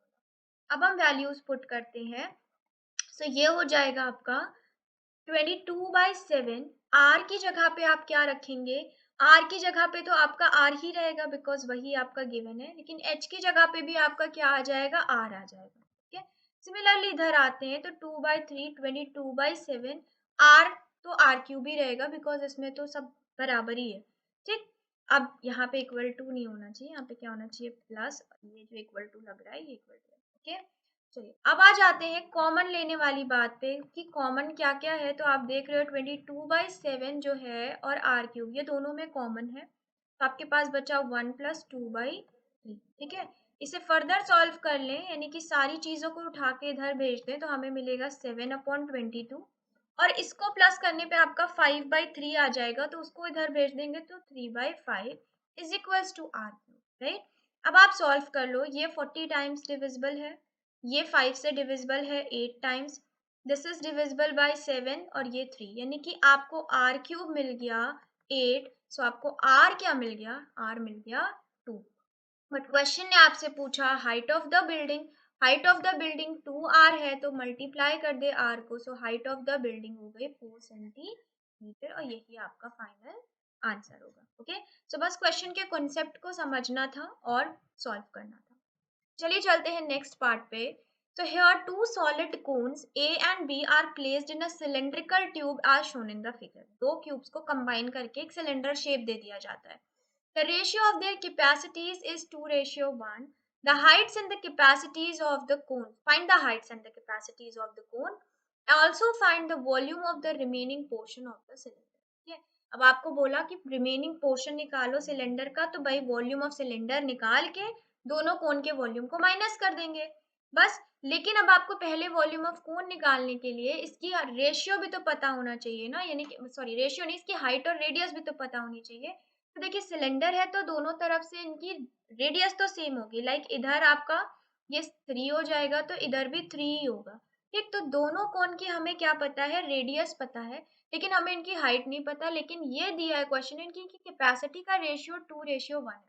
अब हम वैल्यूज पुट करते हैं। सो ये हो जाएगा आपका 22/7। आर की जगह पे आप क्या रखेंगे? आर की जगह पे तो आपका आर ही रहेगा, बिकॉज वही आपका गिवन है, लेकिन एच की जगह पे भी आपका क्या आ जाएगा? आर आ जाएगा, ठीक है। सिमिलरली इधर आते हैं तो 2/3 22/7, आर तो आर क्यूब ही रहेगा, बिकॉज इसमें तो सब बराबर ही है, ठीक। अब यहाँ पे इक्वल टू नहीं होना चाहिए, यहाँ पे क्या होना चाहिए? प्लस, ये जो इक्वल टू लग रहा है ये इक्वल टू है, ओके। चलिए अब आ जाते हैं कॉमन लेने वाली बात पे कि कॉमन क्या क्या है। तो आप देख रहे हो 22/7 जो है और आर क्यूब ये दोनों में कॉमन है, तो आपके पास बचा 1 + 2/3, ठीक है। इसे फर्दर सॉल्व कर लें, यानी कि सारी चीज़ों को उठा के इधर भेज दें तो हमें मिलेगा 7/22, और इसको प्लस करने पे आपका 5/3 आ जाएगा, तो उसको इधर भेज देंगे तो 3/5 is equals to r cube, right. अब आप सॉल्व कर लो, ये 40 टाइम्स डिविजिबल है, ये 5 से डिविजिबल है 8 times, this is divisible by 7, और ये 3, यानी कि आपको आर क्यूब मिल गया 8। सो आपको आर क्या मिल गया? आर मिल गया 2। बट क्वेश्चन ने आपसे पूछा height of the building. Height of the building 2r है, तो मल्टीप्लाई कर दे r को। So height of the building हो गई 4 सेंटीमीटर, और यही आपका फाइनल आंसर होगा, ओके। सो बस क्वेश्चन के कॉन्सेप्ट को समझना था और सॉल्व करना था। चलिए चलते हैं नेक्स्ट पार्ट पे। So here two solid cones A and B are placed in a cylindrical tube as shown in the figure. दो क्यूब्स को कंबाइन करके एक सिलेंडर शेप दे दिया जाता है। The ratio of their capacities is 2:1. The heights and the capacities of the cone. Find the heights and the capacities of the cone. Also find the volume of the remaining portion of the cylinder. ठीक है। अब आपको बोला कि रिमेनिंग पोर्शन निकालो सिलेंडर का, तो भाई वॉल्यूम ऑफ सिलेंडर निकाल के दोनों कोन के वॉल्यूम को माइनस कर देंगे बस। लेकिन अब आपको पहले वॉल्यूम ऑफ कोन निकालने के लिए इसकी रेशियो भी तो पता होना चाहिए ना, यानी कि सॉरी रेशियो नहीं, इसकी हाइट और रेडियस भी तो पता होनी चाहिए। तो देखिए सिलेंडर है तो दोनों तरफ से इनकी रेडियस तो सेम होगी, लाइक इधर आपका ये 3 हो जाएगा तो इधर भी 3 ही होगा। ठीक, तो दोनों कोन की हमें क्या पता है, रेडियस पता है, लेकिन हमें इनकी हाइट नहीं पता। लेकिन ये दिया है क्वेश्चन इनकी कैपेसिटी का रेशियो 2:1 है।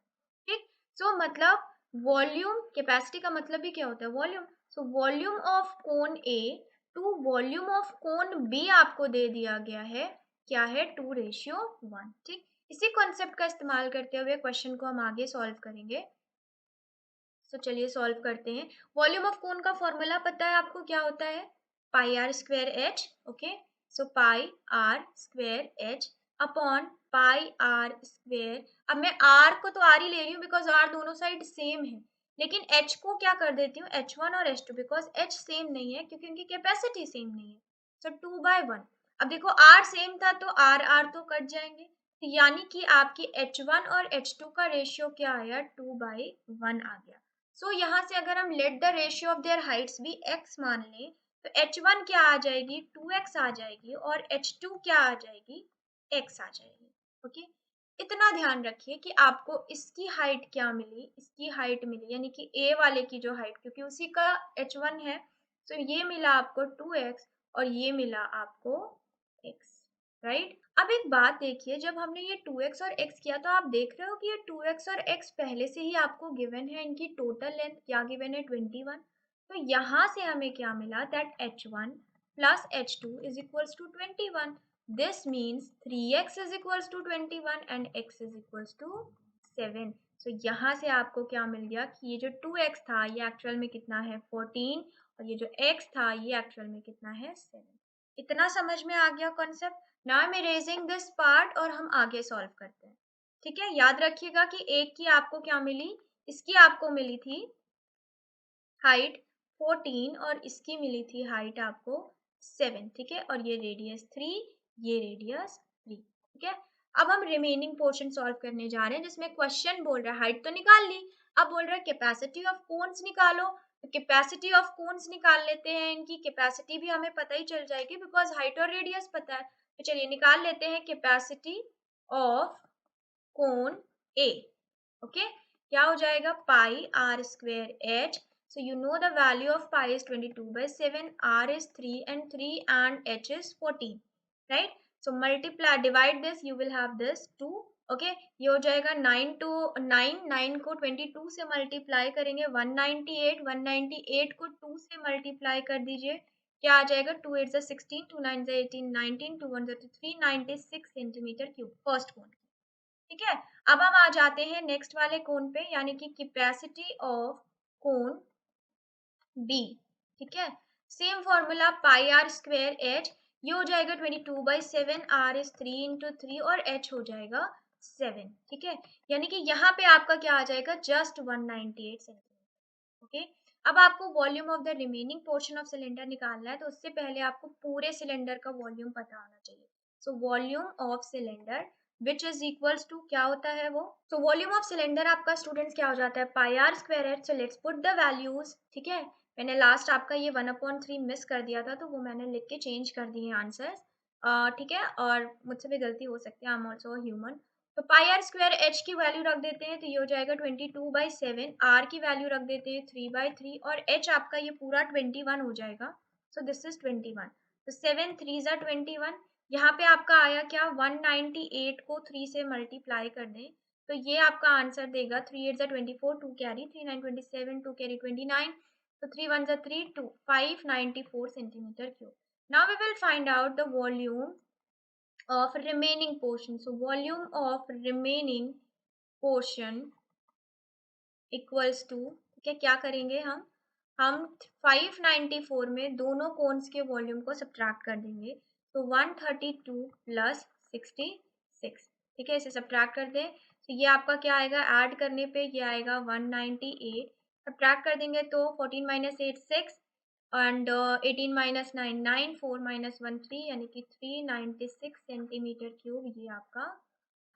ठीक, सो मतलब वॉल्यूम, कैपेसिटी का मतलब भी क्या होता है, volume. So volume of cone A to volume of cone B आपको दे दिया गया है, क्या है, 2:1। ठीक, इसी कॉन्सेप्ट का इस्तेमाल करते हुए क्वेश्चन को हम आगे सॉल्व करेंगे। तो चलिए सॉल्व करते हैं। वॉल्यूम ऑफ कोन का फॉर्मूला पता है आपको, क्या होता है, pi r square h. Okay, so pi r square h upon pi r square. अब मैं आर को तो आर ही ले रही हूँ बिकॉज आर दोनों साइड सेम है, लेकिन एच को क्या कर देती हूँ H1 और H2, बिकॉज एच सेम नहीं है क्योंकि उनकी कैपेसिटी सेम नहीं है। सो 2/1। अब देखो आर सेम था तो आर आर तो कट जाएंगे, तो यानी कि आपकी H1 और H2 का रेशियो क्या आया, 2/1 आ गया। सो यहाँ से अगर हम let the ratio of their Heights भी x मान लें, तो H1 क्या आ जाएगी, 2x आ जाएगी, और H2 क्या आ जाएगी, x आ जाएगी। ओके, इतना ध्यान रखिए कि आपको इसकी हाइट क्या मिली, इसकी हाइट मिली यानी कि A वाले की जो हाइट, क्योंकि उसी का H1 है, तो ये मिला आपको 2x और ये मिला आपको x, राइट। अब एक बात देखिए, जब हमने ये 2x और x किया तो आप देख रहे हो कि ये 2x और x पहले से ही आपको गिवन है, इनकी टोटल लेंथ क्या गिवन है, 21। तो यहाँ से हमें क्या मिला, that h1 plus h2 is equals to 21। this means 3x is equals to 21 and x is equals to 7। so यहाँ से आपको क्या मिल गया कि ये जो 2x था ये एक्चुअल में कितना है, 14, और ये जो x था ये एक्चुअल में कितना है, 7। इतना समझ में आ गया concept. Now I am erasing this part और हम आगे सॉल्व करते हैं। ठीक है, याद रखिएगा कि एक की आपको क्या मिली, इसकी आपको मिली थी हाइट 14 और इसकी मिली थी हाइट आपको 7। ठीक है, और ये रेडियस 3, ये रेडियस 3। ठीक है, अब हम रिमेनिंग पोर्शन सॉल्व करने जा रहे हैं, जिसमें क्वेश्चन बोल रहा है हाइट तो निकाल ली, अब बोल रहा है कैपेसिटी ऑफ कोन्स निकालो। तो कैपेसिटी ऑफ कोन्स निकाल लेते हैं, इनकी कैपेसिटी भी हमें पता ही चल जाएगी बिकॉज हाइट और रेडियस पता है। तो चलिए निकाल लेते हैं capacity of cone A. Okay, क्या हो जाएगा, pi r square h. so you know the value of pi is 22/7, r is 3 and 3 and h is 14, right? so multiply, divide this, you will have this 2। Okay, ये हो जाएगा 9 to 9, 9 को 22 से मल्टीप्लाई करेंगे 198, 198 को 2 से मल्टीप्लाई कर दीजिए, क्या आ जाएगा, 2 8 16, 2 9 18, 19, 2 1 396 सेंटीमीटर क्यूब फर्स्ट कोन। ठीक है, अब हम आ जाते हैं नेक्स्ट वाले कोन पे, यानी कि कैपेसिटी ऑफ कोन बी। ठीक है, same formula pi r square h, ये हो जाएगा 22/7, आर इज 3 इंटू 3 और एच हो जाएगा 7। ठीक है, यानी कि यहाँ पे आपका क्या आ जाएगा, जस्ट 198 सेंटीमीटर। ओके, अब आपको volume of the remaining portion of cylinder निकालना है, तो उससे पहले आपको पूरे सिलेंडर का वॉल्यूम पता होना चाहिए। So volume of cylinder which is equals to, क्या होता है वो, सो वॉल्यूम ऑफ सिलेंडर आपका स्टूडेंट्स क्या हो जाता है, pi r square h. So let's put the values. ठीक है, मैंने लास्ट आपका ये 1/3 मिस कर दिया था, तो वो मैंने लिख के चेंज कर दिए आंसर्स। ठीक है, और मुझसे भी गलती हो सकती है, आई एम ऑल्सो ह्यूमन। तो पाई आर स्क्वायर एच की वैल्यू रख देते हैं, तो ये हो जाएगा 22/7, आर की वैल्यू रख देते हैं 3/3, और एच आपका ये पूरा 21 हो जाएगा। सो दिस इज 21, तो 7 3 ज़ा 21। यहाँ पे आपका आया क्या, 198 को 3 से मल्टीप्लाई कर दें, तो ये आपका आंसर देगा 3 8 ज़ा 24, 2 कैरी 3 9 27, 2 कैरी 29, तो 3 1 ज़ा 3 2 594 centimetre cube. Now we will find out the volume of remaining portion। so volume of remaining portion equals to, ठीक है, क्या करेंगे हम 594 में दोनों कोन्स के वॉल्यूम को सब्ट्रैक्ट कर देंगे, तो 132 प्लस 66। ठीक है, इसे सब्ट्रैक्ट कर दें, तो ये आपका क्या आएगा, ऐड करने पे ये आएगा 198, सब्ट्रैक्ट कर देंगे तो 14 - 8 6, एंड 18 माइनस 9 9, 4 माइनस 1 3, यानी कि 396 सेंटीमीटर क्यूब ये आपका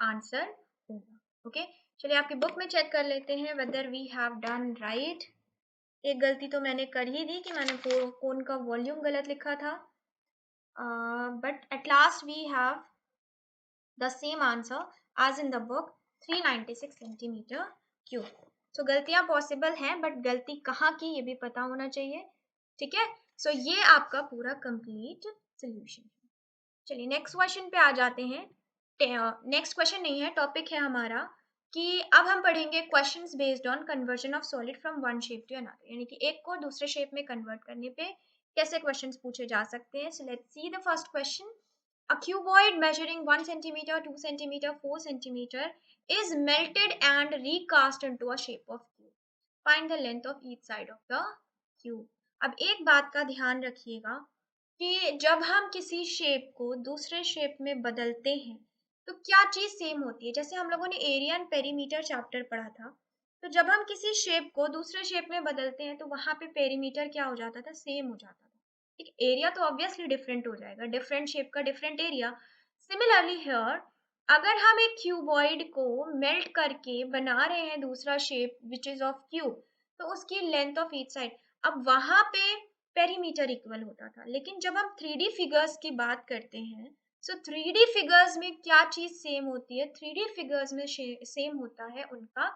आंसर होगा। ओके, चलिए आपकी बुक में चेक कर लेते हैं whether we have done right. एक गलती तो मैंने कर ही दी कि मैंने कोन का वॉल्यूम गलत लिखा था, but at last we have the same answer as in the book, 396 centimetre cube. So गलतियां पॉसिबल हैं, बट गलती कहाँ की ये भी पता होना चाहिए। ठीक है, सो ये आपका पूरा कंप्लीट सोल्यूशन है। चलिए नेक्स्ट क्वेश्चन पे आ जाते हैं। नेक्स्ट क्वेश्चन नहीं है, टॉपिक है हमारा कि अब हम पढ़ेंगे questions based on conversion of solid from one shape to another, यानी कि एक को दूसरे शेप में कन्वर्ट करने पे कैसे क्वेश्चंस पूछे जा सकते हैं। So let's see the first question. A cuboid measuring 1 centimeter, 2 centimeter, 4 centimeter is melted and recast into a shape of cube. Find the length of each side of the cube. अब एक बात का ध्यान रखिएगा कि जब हम किसी शेप को दूसरे शेप में बदलते हैं तो क्या चीज सेम होती है। जैसे हम लोगों ने एरिया एंड पेरीमीटर चैप्टर पढ़ा था, तो जब हम किसी शेप को दूसरे शेप में बदलते हैं तो वहां पे पेरीमीटर क्या हो जाता था, सेम हो जाता था। ठीक, एरिया तो ऑब्वियसली डिफरेंट हो जाएगा, डिफरेंट शेप का डिफरेंट एरिया। सिमिलरली हियर, अगर हम एक क्यूबॉइड को मेल्ट करके बना रहे हैं दूसरा shape which is of cube, तो उसकी लेंथ ऑफ ईच साइड, अब वहां पे पेरीमीटर इक्वल होता था। लेकिन जब हम 3D फिगर्स की बात करते हैं, सो 3D फिगर्स में क्या चीज सेम होती है, 3D फिगर्स में सेम होता है उनका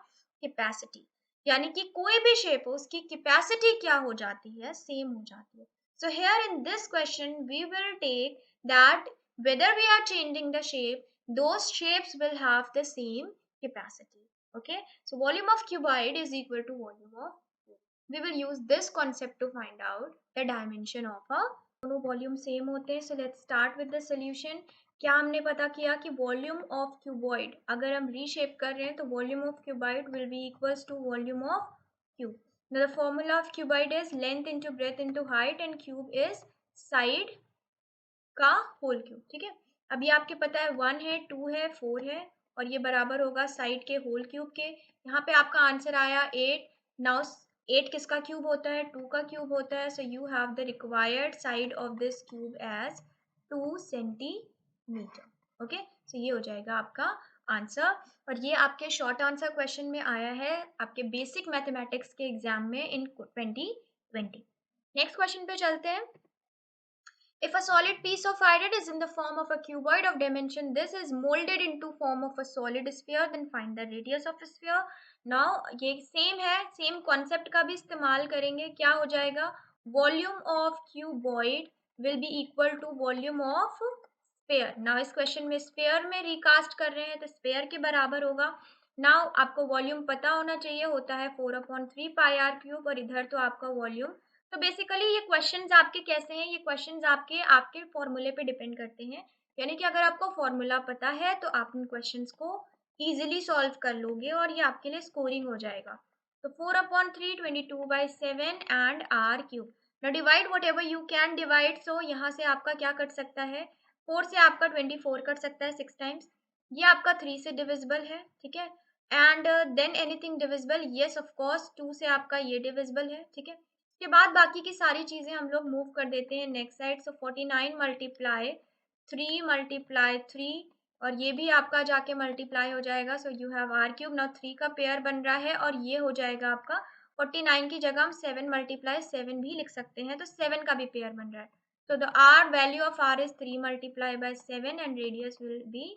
कैपेसिटी, यानी कि कोई भी शेप हो उसकी कैपेसिटी क्या हो जाती है, सेम हो जाती है। So here in this question, we will take that whether we are changing the shape, those shapes will have the same capacity. Okay, so volume of cuboid is equal to volume of cube. We will use this concept to find out the dimension of a, दोनों वॉल्यूम सेम होते हैं। So let's start with the solution. क्या हमने पता किया कि वॉल्यूम ऑफ क्यूबॉइड अगर हम रीशेप कर रहे हैं तो volume of cuboid will be equals to volume of cube. Now the formula of cuboid is length into breadth into height and cube is side का होल क्यूब। ठीक है, अभी आपके पता है 1 है, 2 है, 4 है और ये बराबर होगा साइड के होल क्यूब के। यहाँ पे आपका आंसर आया 8। नाउ 8 किसका क्यूब होता है, 2 का क्यूब होता है। So you have the required side of this cube as 2 centimetre. Okay, so ये हो जाएगा आपका आंसर। और ये आपके शॉर्ट आंसर क्वेश्चन में आया है आपके बेसिक मैथमेटिक्स के एग्जाम में इन 2020। नेक्स्ट क्वेश्चन पे चलते हैं। If a solid piece of iron is in the form of a cuboid of dimension, this is molded into form of a solid sphere, then find the radius of a sphere. Now ये सेम है, सेम कॉन्सेप्ट का भी इस्तेमाल करेंगे। क्या हो जाएगा, volume of cuboid will be equal to volume of sphere. Now इस क्वेश्चन में स्फेयर में रिकास्ट कर रहे हैं तो स्फेयर के बराबर होगा। नाउ आपको वॉल्यूम पता होना चाहिए, होता है 4/3 पाई आर क्यूब, और इधर तो आपका वॉल्यूम। तो बेसिकली ये क्वेश्चंस आपके कैसे हैं, ये क्वेश्चंस आपके आपके फॉर्मूले पे डिपेंड करते हैं। यानी कि अगर आपको फॉर्मूला पता है तो आप इन क्वेश्चंस को इजीली सॉल्व कर लोगे और ये आपके लिए स्कोरिंग हो जाएगा। तो 4/3 22/7 and r cube. Now divide whatever you can divide. So यहाँ से आपका क्या कट सकता है, 4 से आपका 24 कट सकता है 6 टाइम्स। ये आपका 3 से डिविजिबल है, ठीक है। And than anything divisible, yes of course 2 से आपका ये डिविजिबल है, ठीक है। के बाद बाकी की सारी चीजें हम लोग मूव कर देते हैं next side. So 49 multiply 3 multiply 3, और ये भी आपका जाके मल्टीप्लाई हो जाएगा। So you have r cube. Now 3 का पेयर बन रहा है और ये हो जाएगा आपका 49 की जगह हम 7 मल्टीप्लाई 7 भी लिख सकते हैं, तो 7 का भी पेयर बन रहा है। So the R value of R is 3 multiplied by 7 and radius will be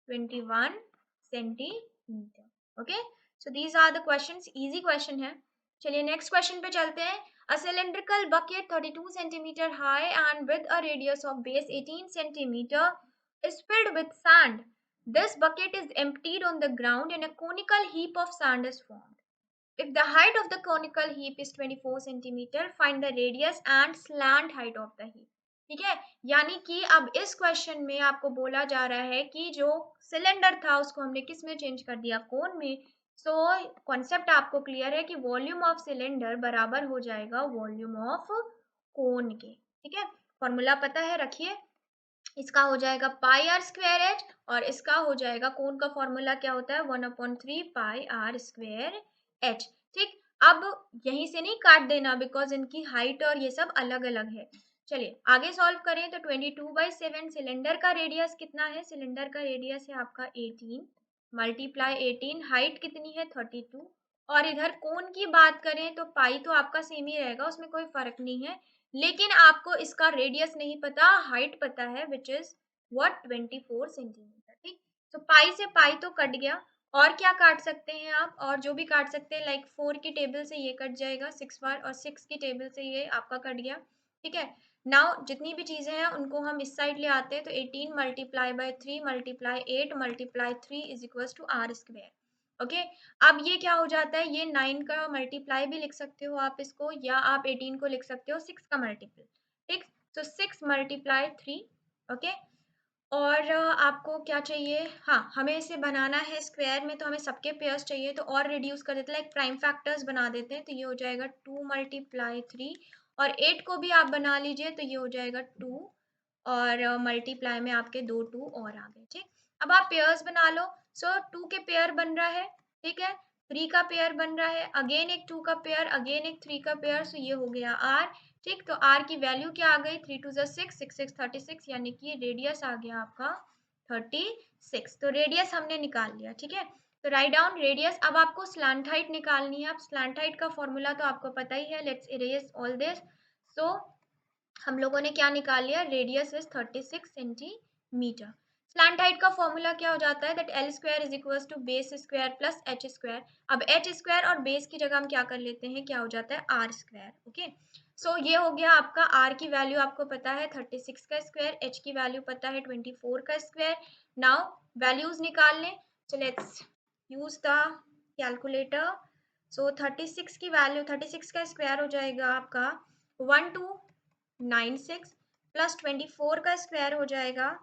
21 centimeter. Okay, so these are the questions, easy question है। चलिए नेक्स्ट क्वेश्चन पे चलते हैं। A cylindrical bucket 32 centimeter high and with a radius of base 18 centimeter is filled with sand. This bucket is emptied on the ground and a conical heap of sand is formed. If the height of the conical heap is 24 centimeter, find the radius and slant height of the heap. ठीक है, यानी कि अब इस क्वेश्चन में आपको बोला जा रहा है कि जो सिलेंडर था उसको हमने किस में चेंज कर दिया, कोन में। सो कॉन्सेप्ट आपको क्लियर है कि वॉल्यूम ऑफ सिलेंडर बराबर हो जाएगा वॉल्यूम ऑफ कोन के। ठीक है, फॉर्मूला पता है, रखिए। इसका हो जाएगा पाई आर स्क्वायर एच और इसका हो जाएगा, कोन का फॉर्मूला क्या होता है, 1/3 पाई आर स्क्वायर एच। ठीक, अब यहीं से नहीं काट देना, बिकॉज इनकी हाइट और ये सब अलग अलग है। चलिए आगे सॉल्व करें तो 22/7 सिलेंडर का रेडियस कितना है, सिलेंडर का रेडियस है आपका 18 मल्टीप्लाई 18, हाइट कितनी है 32, और इधर कोण की बात करें तो पाई तो आपका सेम ही रहेगा, उसमें कोई फर्क नहीं है, लेकिन आपको इसका रेडियस नहीं पता, हाइट पता है, विच इज व्हाट 24 सेंटीमीटर। ठीक, तो पाई से पाई तो कट गया, और क्या काट सकते हैं आप, और जो भी काट सकते हैं, लाइक 4 की टेबल से ये कट जाएगा 6 बार, और 6 की टेबल से ये आपका कट गया। ठीक है, नाउ जितनी भी चीजें हैं उनको हम इस साइड ले आते हैं, तो 18 multiply by 3 multiply 8 multiply 3 is equal to r square. Okay, अब ये क्या हो जाता है, ये 9 का मल्टीप्लाई भी लिख सकते हो आप इसको, या आप 18 को लिख सकते हो 6 का मल्टीपल। ठीक, तो 6 मल्टीप्लाई 3। ओके, और आपको क्या चाहिए, हाँ हमें इसे बनाना है स्क्वायर में, तो हमें सबके पेयर्स चाहिए, तो और रिड्यूस कर देते हैं, लाइक प्राइम फैक्टर्स बना देते हैं, तो ये हो जाएगा 2 मल्टीप्लाई 3, और 8 को भी आप बना लीजिए, तो ये हो जाएगा 2, और मल्टीप्लाई में आपके 2 2 और आ गए। ठीक, अब आप पेयर्स बना लो, सो 2 के पेयर बन रहा है, ठीक है, 3 का पेयर बन रहा है, अगेन एक 2 का पेयर, अगेन एक 3 का पेयर, सो ये हो गया आर। ठीक, तो आर की वैल्यू क्या आ गई, 3 2 6 6 6 36, यानी कि रेडियस आ गया आपका 36, तो रेडियस हमने निकाल लिया। ठीक है, तो राइट डाउन रेडियस। अब आपको स्लैंट हाइट निकालनी है, अब स्लैंट हाइट का फॉर्मूला तो आपको पता ही है, let's erase all this. So हम लोगों ने क्या निकाल लिया, radius is 36 centimetre. Slant height का फॉर्मूला क्या हो जाता है, that l square is equal to base square plus h square. अब एच स्क्वायर और बेस की जगह हम क्या कर लेते हैं, क्या हो जाता है आर स्क्वायर। ओके, सो ये हो गया आपका, आर की वैल्यू आपको पता है 36 का स्क्वायर, एच की वैल्यू पता है 24 का स्क्वायर। नाउ वैल्यूज निकाल लें, so let's use the calculator. So 36 की वैल्यू, 36 का स्क्वायर हो जाएगा आपका 1296, प्लस 24 का स्क्वायर हो जाएगा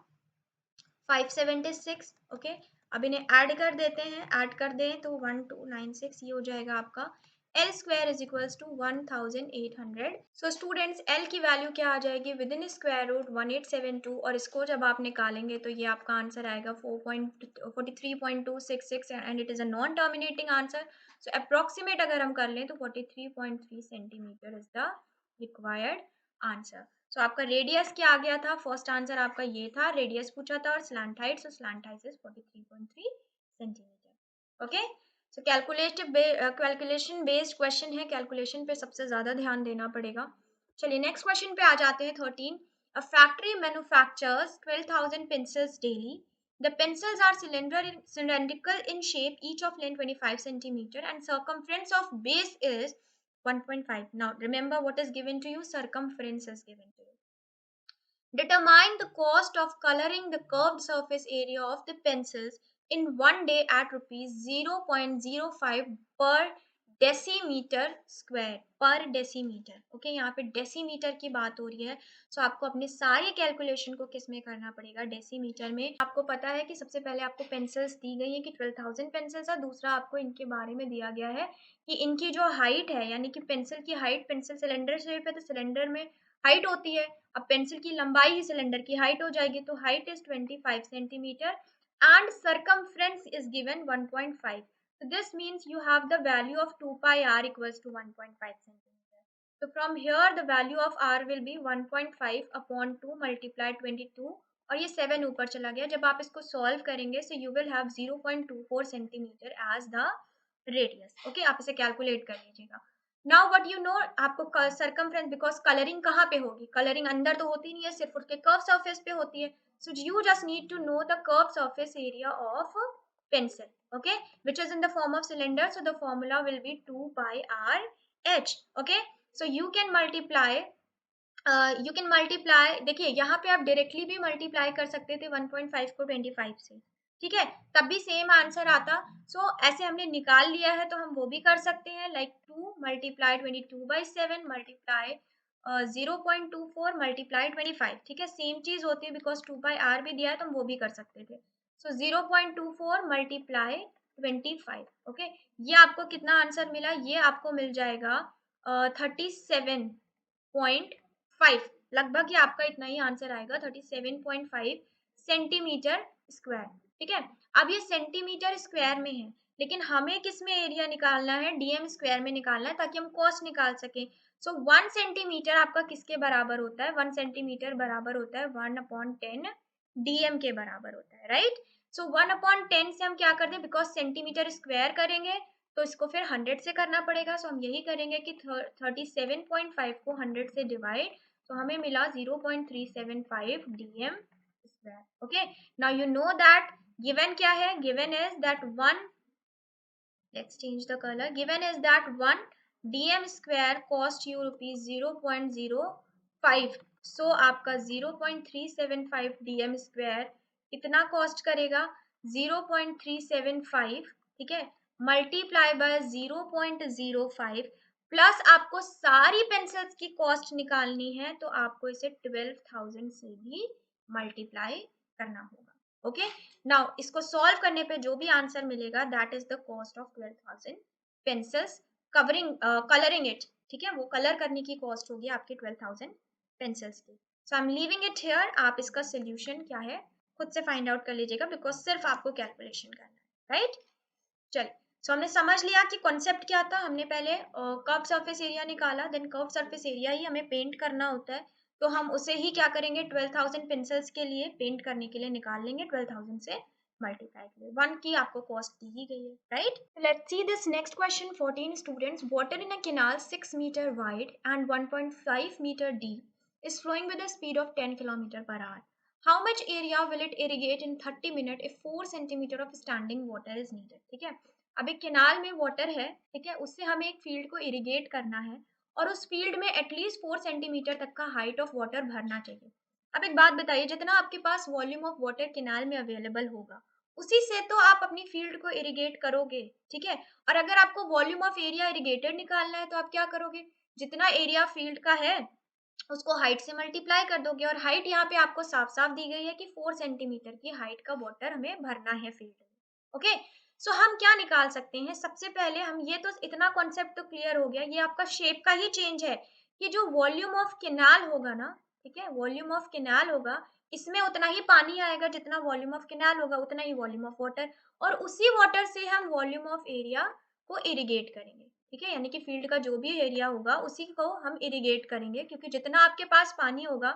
576। ओके, अब इन्हें ऐड कर देते हैं, ऐड कर दें तो 1296, ये हो जाएगा आपका l square is equals to 1800। So students l की वैल्यू क्या आ जाएगी, विद इन स्क्वायर रूट 1872, और इसको जब आप निकालेंगे तो ये आपका आंसर आएगा 43.266, and it is a non terminating answer. So approximate अगर हम कर लें तो 43.3 centimetre is the required answer. So आपका रेडियस क्या आ गया था, फर्स्ट आंसर आपका ये था, रेडियस पूछा था, और slant height, so slant height is 43.3 centimetre. Okay, so calculation based question है, कैलकुलेशन पे सबसे ज्यादा ध्यान देना पड़ेगा। चलिए नेक्स्ट क्वेश्चन पे आ जाते हैं 13। A factory manufactures 12,000 pencils daily. The pencils are cylindrical in shape, each of length 25 centimeter, and circumference of base is 1.5. Now remember what is given to you, circumference is given to you. Determine the cost of coloring the curved surface area of the pencils in one day at rupees 0.05 per decimetre square, पर डेसीमीटर। ओके, यहाँ पे डेसीमीटर की बात हो रही है, सो आपको अपने सारी कैलकुलेशन को किस में करना पड़ेगा, डेसीमीटर में। आपको पता है कि सबसे पहले आपको पेंसिल्स दी गई है कि 12,000 पेंसिल्स है, दूसरा आपको इनके बारे में दिया गया है कि इनकी जो हाइट है, यानी कि पेंसिल की हाइट, पेंसिल सिलेंडर शेप है तो सिलेंडर में हाइट होती है, अब पेंसिल की लंबाई ही सिलेंडर की हाइट हो जाएगी, तो height is 25 centimetre, and circumference is given 1.5। so this means you have the value of 2 pi r equals to 1.5 centimeter. So from here the value of r will be 1.5 upon 2 multiplied 22, और ये 7 ऊपर चला गया, जब आप इसको सॉल्व करेंगे so you will have 0.24 centimeter as the radius. Okay, आप इसे कैलकुलेट कर लीजिएगा। नाउ व्हाट यू नो, आपको सरकमफ्रेंस, बिकॉज कलरिंग कहाँ पे होगी, कलरिंग अंदर तो होती नहीं है, सिर्फ उसके कर्व सरफेस पे होती है, so you just need to know the curve surface area of pencil, okay, which is in the form of cylinder, so the formula will be 2 pi r h। okay, so you can multiply, देखिए यहाँ पे आप डायरेक्टली भी मल्टीप्लाई कर सकते थे 1.5 को 25 से, ठीक है, तब भी सेम आंसर आता। सो ऐसे हमने निकाल लिया है तो हम वो भी कर सकते हैं, लाइक 2 मल्टीप्लाई 22/7 मल्टीप्लाई 0.24 मल्टीप्लाई 25, ठीक है, सेम चीज होती है, बिकॉज 2 बाई आर भी दिया है तो हम वो भी कर सकते थे। सो 0.24 मल्टीप्लाई 25। ओके, ये आपको कितना आंसर मिला, ये आपको मिल जाएगा 37.5, लगभग ये आपका इतना ही आंसर आएगा, 37.5 सेंटीमीटर स्क्वायर। ठीक है, अब ये सेंटीमीटर स्क्वायर में है, लेकिन हमें किस में एरिया निकालना है, डीएम स्क्वायर में निकालना है, ताकि हम कॉस्ट निकाल सकें। सो 1 सेंटीमीटर आपका किसके बराबर होता है, 1 सेंटीमीटर बराबर होता है 1/10 डीएम के बराबर होता है, राइट। सो 1/10 से हम क्या करते हैं, बिकॉज सेंटीमीटर स्क्वायर करेंगे तो इसको फिर 100 से करना पड़ेगा। सो हम यही करेंगे कि 37.5 को 100 से डिवाइड, तो हमें मिला 0.375 DM square. Okay, now you know that given क्या है, given is that 1, let's change the color, given is that 1 dm square cost you rupees 0.05, so आपका 0.375 dm square कितना कॉस्ट करेगा, 0.375, ठीक है, मल्टीप्लाई बाय 0.05, प्लस आपको सारी पेंसिल्स की कॉस्ट निकालनी है, तो आपको इसे 12,000 से भी मल्टीप्लाई करना होगा। ओके, नाउ इसको सॉल्व करने पे जो भी आंसर मिलेगा that is the cost of 12,000 pencils covering colouring it, ठीक है, वो कलर करने की कॉस्ट होगी आपकी 12,000 पेंसिल्स की। So I am leaving it here, आप इसका सोल्यूशन क्या है खुद से फाइंड आउट कर लीजिएगा, बिकॉज सिर्फ आपको कैलकुलेशन करना है, राइट। चलिए, सो हमने समझ लिया कि कॉन्सेप्ट क्या था, हमने पहले कर्व सरफेस एरिया निकाला, देन कर्व सरफेस एरिया ही हमें पेंट करना होता है, तो हम उसे ही क्या करेंगे 12,000 पेंसिल्स के लिए पेंट करने के लिए निकाल लेंगे 12,000 से मल्टीप्लाई के लिए, 1 की आपको कॉस्ट दी ही गई है, right. Let's see this next question. 14 students, water in a canal 6 metre wide and 1.5 metre deep is flowing with a speed of 10 kilometer per hour. How much area will it irrigate in 30 minutes if 4 centimeter of standing water is needed? ठीक है, अब एक केनाल में वाटर है, ठीक है, उससे हमें एक फील्ड को इरिगेट करना है और उस फील्ड में एटलीस्ट 4 सेंटीमीटर तक का हाइट ऑफ वाटर भरना चाहिए। अब एक बात बताइए, जितना आपके पास वॉल्यूम ऑफ वाटर केनाल में अवेलेबल होगा उसी से तो आप अपनी फील्ड को इरिगेट करोगे, ठीक है। और अगर आपको वॉल्यूम ऑफ एरिया इरिगेटेड निकालना है तो आप क्या करोगे, जितना एरिया फील्ड का है उसको हाइट से मल्टीप्लाई कर दोगे, और हाइट यहाँ पे आपको साफ साफ दी गई है कि 4 सेंटीमीटर की हाइट का वाटर हमें भरना है फील्ड में। ओके, सो हम क्या निकाल सकते हैं, सबसे पहले हम ये तो इतना कॉन्सेप्ट तो क्लियर हो गया, ये आपका शेप का ही चेंज है कि जो वॉल्यूम ऑफ कैनाल होगा ना, ठीक है, वॉल्यूम ऑफ कैनाल होगा, इसमें उतना ही पानी आएगा, जितना वॉल्यूम ऑफ कैनाल होगा उतना ही वॉल्यूम ऑफ वाटर, और उसी वाटर से हम वॉल्यूम ऑफ एरिया को इरिगेट करेंगे, ठीक है, यानी कि फील्ड का जो भी एरिया होगा उसी को हम इरिगेट करेंगे, क्योंकि जितना आपके पास पानी होगा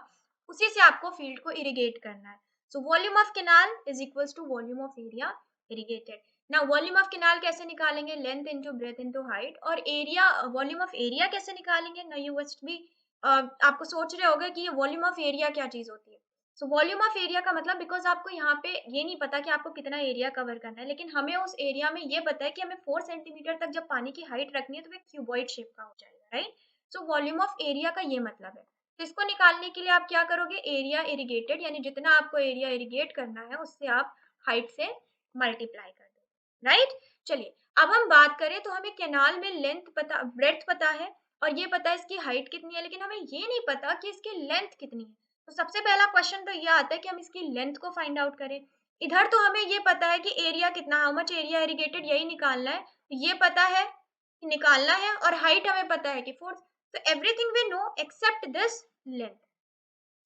उसी से आपको फील्ड को इरिगेट करना है। So volume of canal is equals to volume of area irrigated. Now volume of canal कैसे निकालेंगे, length into breadth into height, और एरिया वॉल्यूम ऑफ एरिया कैसे निकालेंगे, ना यू मस्ट बी आपको सोच रहे होगे कि ये वॉल्यूम ऑफ एरिया क्या चीज होती है। सो वॉल्यूम ऑफ एरिया का मतलब, बिकॉज आपको यहाँ पे ये नहीं पता कि आपको कितना एरिया कवर करना है, लेकिन हमें उस एरिया में ये पता है कि हमें 4 सेंटीमीटर तक जब पानी की हाइट रखनी है तो वह क्यूबॉइड शेप का हो जाएगा, right. So volume of area का ये मतलब है। तो इसको निकालने के लिए आप क्या करोगे, एरिया इरिगेटेड, यानी जितना आपको एरिया इरिगेट करना है उससे आप हाइट से मल्टीप्लाई कर दो, राइट। चलिए, अब हम बात करें तो हमें कैनाल में लेंथ पता, ब्रेथ पता है, और ये पता है इसकी हाइट कितनी है, लेकिन हमें ये नहीं पता कि इसकी लेंथ कितनी है। तो सबसे पहला क्वेश्चन तो ये आता है कि हम इसकी लेंथ को फाइंड आउट करें। इधर तो हमें ये पता है कि एरिया कितना, हाउ मच एरिया इरिगेटेड, यही निकालना है, ये पता है कि निकालना है, और हाइट हमें पता है कि 4। तो everything we know except this length.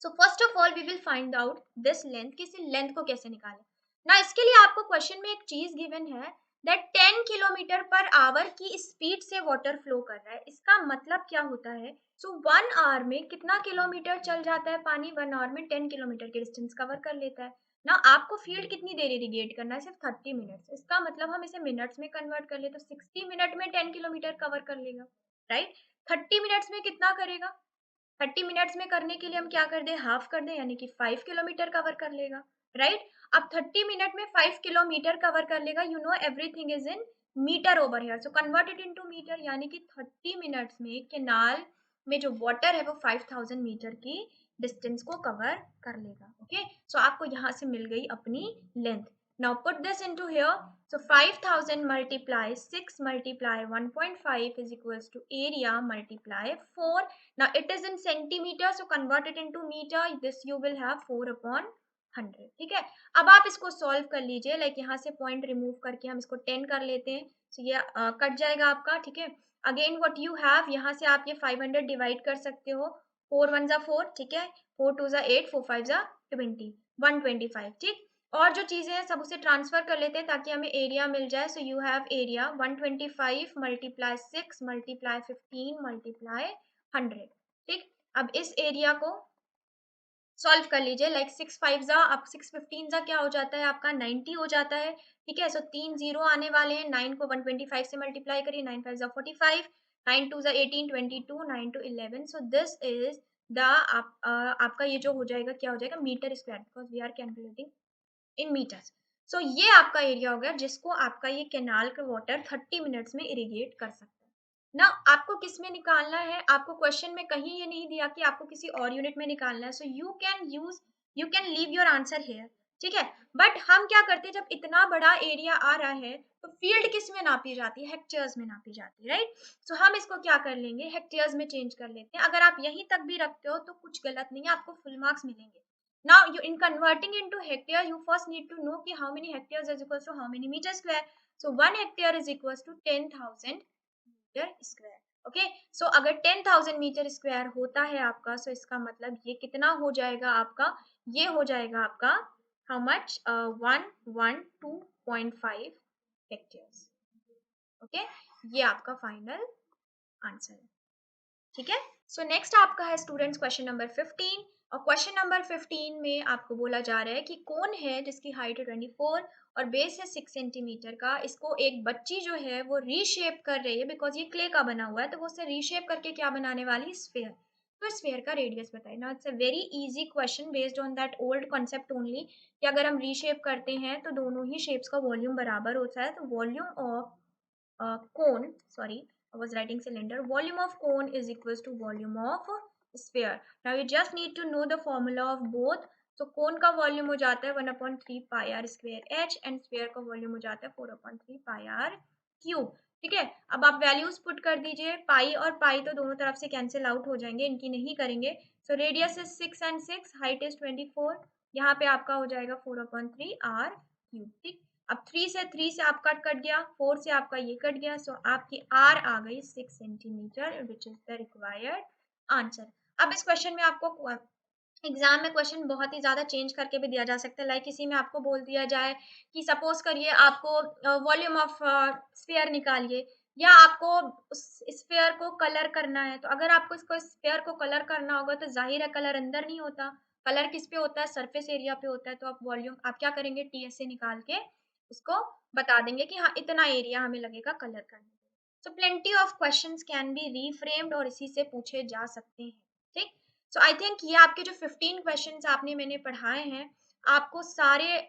So first of all we will find out this length, कि इस लेंथ को कैसे निकालें ना। इसके लिए आपको क्वेश्चन में एक चीज गिवन है दैट 10 किलोमीटर पर आवर की स्पीड से वाटर फ्लो कर रहा है। इसका मतलब क्या होता है, सो 1 आवर में कितना किलोमीटर चल जाता है पानी, 1 आवर में 10 किलोमीटर की डिस्टेंस कवर कर लेता है ना। आपको फील्ड कितनी देर इरिगेट करना है, सिर्फ 30 मिनट्स। इसका मतलब हम इसे मिनट्स में कन्वर्ट कर ले तो 60 मिनट में 10 किलोमीटर कवर कर लेगा, राइट। 30 मिनट्स में कितना करेगा, 30 मिनट्स में करने के लिए हम क्या कर दें, हाफ कर दें, यानी कि 5 किलोमीटर कवर कर लेगा, राइट। अब 30 मिनट में 5 किलोमीटर कवर कर लेगा, you know everything is in metre over here, so convert it into metre, यानी कि 30 मिनट्स में कैनाल में जो वाटर है वो 5000 मीटर की डिस्टेंस को कवर कर लेगा। ओके, सो आपको यहाँ से मिल गई अपनी length. Now put this into here, so 5000 multiply 6 multiply 1.5 is equals to area multiply 4. Now it is in centimeter, so convert it into meter. This you will have 4/100, ठीक है। अब आप इसको सॉल्व कर लीजिए, लाइक यहाँ से पॉइंट रिमूव करके हम इसको 10 कर लेते हैं, so ये कट जाएगा आपका, ठीक है। अगेन व्हाट यू हैव, यहाँ से आप ये 500 डिवाइड कर सकते हो, 4 1 जा 4, ठीक है, 4 2 जा 8, 4 5 जा 20, 125, ठीक। और जो चीज़ें हैं सब उसे ट्रांसफर कर लेते हैं ताकि हमें एरिया मिल जाए। सो you have area 125 multiply 6 multiply 15 multiply 100। ठीक, अब इस एरिया को सॉल्व कर लीजिए। लाइक 6 5 जा, अब 6 15 जा क्या हो जाता है आपका 90 हो जाता है। ठीक है, सो 3 जीरो आने वाले हैं। 9 को 125 से मल्टीप्लाई करिए, 9 5 जा 45, 9 2 जा 18, 22, 9 to 11। So this is the आपका ये जो हो जाएगा क्या हो जाएगा metre square, because we are calculating in metres. So ये आपका एरिया हो गया जिसको आपका ये कैनाल का वाटर 30 मिनट्स में इरिगेट कर सकता है ना। आपको किस में निकालना है, आपको क्वेश्चन में कहीं ये नहीं दिया कि आपको किसी और यूनिट में निकालना है। So you can leave your answer here. ठीक है, बट हम क्या करते हैं जब इतना बड़ा एरिया आ रहा है तो फील्ड किस में नापी जाती है, हेक्टेयर्स में नापी जाती है, राइट। सो हम इसको क्या कर लेंगे, हेक्टेयर्स में चेंज कर लेते हैं। अगर आप यहीं तक भी रखते हो तो कुछ गलत नहीं है, आपको फुल मार्क्स मिलेंगे। Now, you in converting into hectare, you first need to know कि how many hectares is equals to how many meter square. So 1 hectare is equals to 10,000 meter square. Okay, so अगर 10,000 मीटर स्क्वायर होता है आपका, so इसका मतलब ये कितना हो जाएगा आपका, ये हो जाएगा आपका how much 112.5 hectares. Okay, ये आपका फाइनल आंसर है। ठीक है, सो नेक्स्ट आपका है स्टूडेंट्स क्वेश्चन नंबर 15। और क्वेश्चन नंबर 15 में आपको बोला जा रहा है कि कौन है जिसकी हाइट है 24 और बेस है 6 सेंटीमीटर का। इसको एक बच्ची जो है वो रीशेप कर रही है, बिकॉज ये क्ले का बना हुआ है तो वो उसे रीशेप करके क्या बनाने वाली, स्फेयर। तो स्फेयर का रेडियस बताइए ना। It's a very easy question based on that old concept only कि अगर हम रीशेप करते हैं तो दोनों ही शेप्स का वॉल्यूम बराबर होता है। तो volume of cone, sorry, I was writing cylinder. Volume of cone is equals to volume of sphere. Now you just need to know the formula of both. So cone का वॉल्यूम हो जाता है 1/3 pi r square h and sphere का वॉल्यूम हो जाता है 4/3 pi r cube. ठीक है, अब आप वैल्यूज पुट कर दीजिए। पाई और पाई तो दोनों तरफ से कैंसिल आउट हो जाएंगे, इनकी नहीं करेंगे। सो radius is 6 and 6, height is 24, यहाँ पे आपका हो जाएगा 4/3 r cube। ठीक, अब 3 से आप कट गया, 4 से आपका ये कट गया। सो आपकी आर आ गई 6 centimetre, which is the required answer. अब इस क्वेश्चन में आपको एग्जाम में क्वेश्चन बहुत ही ज्यादा चेंज करके भी दिया जा सकता है। लाइक इसी में आपको बोल दिया जाए कि सपोज करिए आपको वॉल्यूम ऑफ स्फीयर निकालिए, या आपको उस स्फीयर को कलर करना है। तो अगर आपको इसको स्फीयर को कलर करना होगा तो जाहिर है कलर अंदर नहीं होता, कलर किस पे होता है, सरफेस एरिया पे होता है। तो आप वॉल्यूम आप क्या करेंगे, टीएस से निकाल के उसको बता देंगे कि हाँ इतना एरिया हमें लगेगा कलर करने में। So plenty of questions can be reframed और इसी से पूछे जा सकते हैं। ठीक, सो आई थिंक ये आपके जो 15 क्वेश्चंस आपने मैंने पढ़ाए हैं, आपको सारे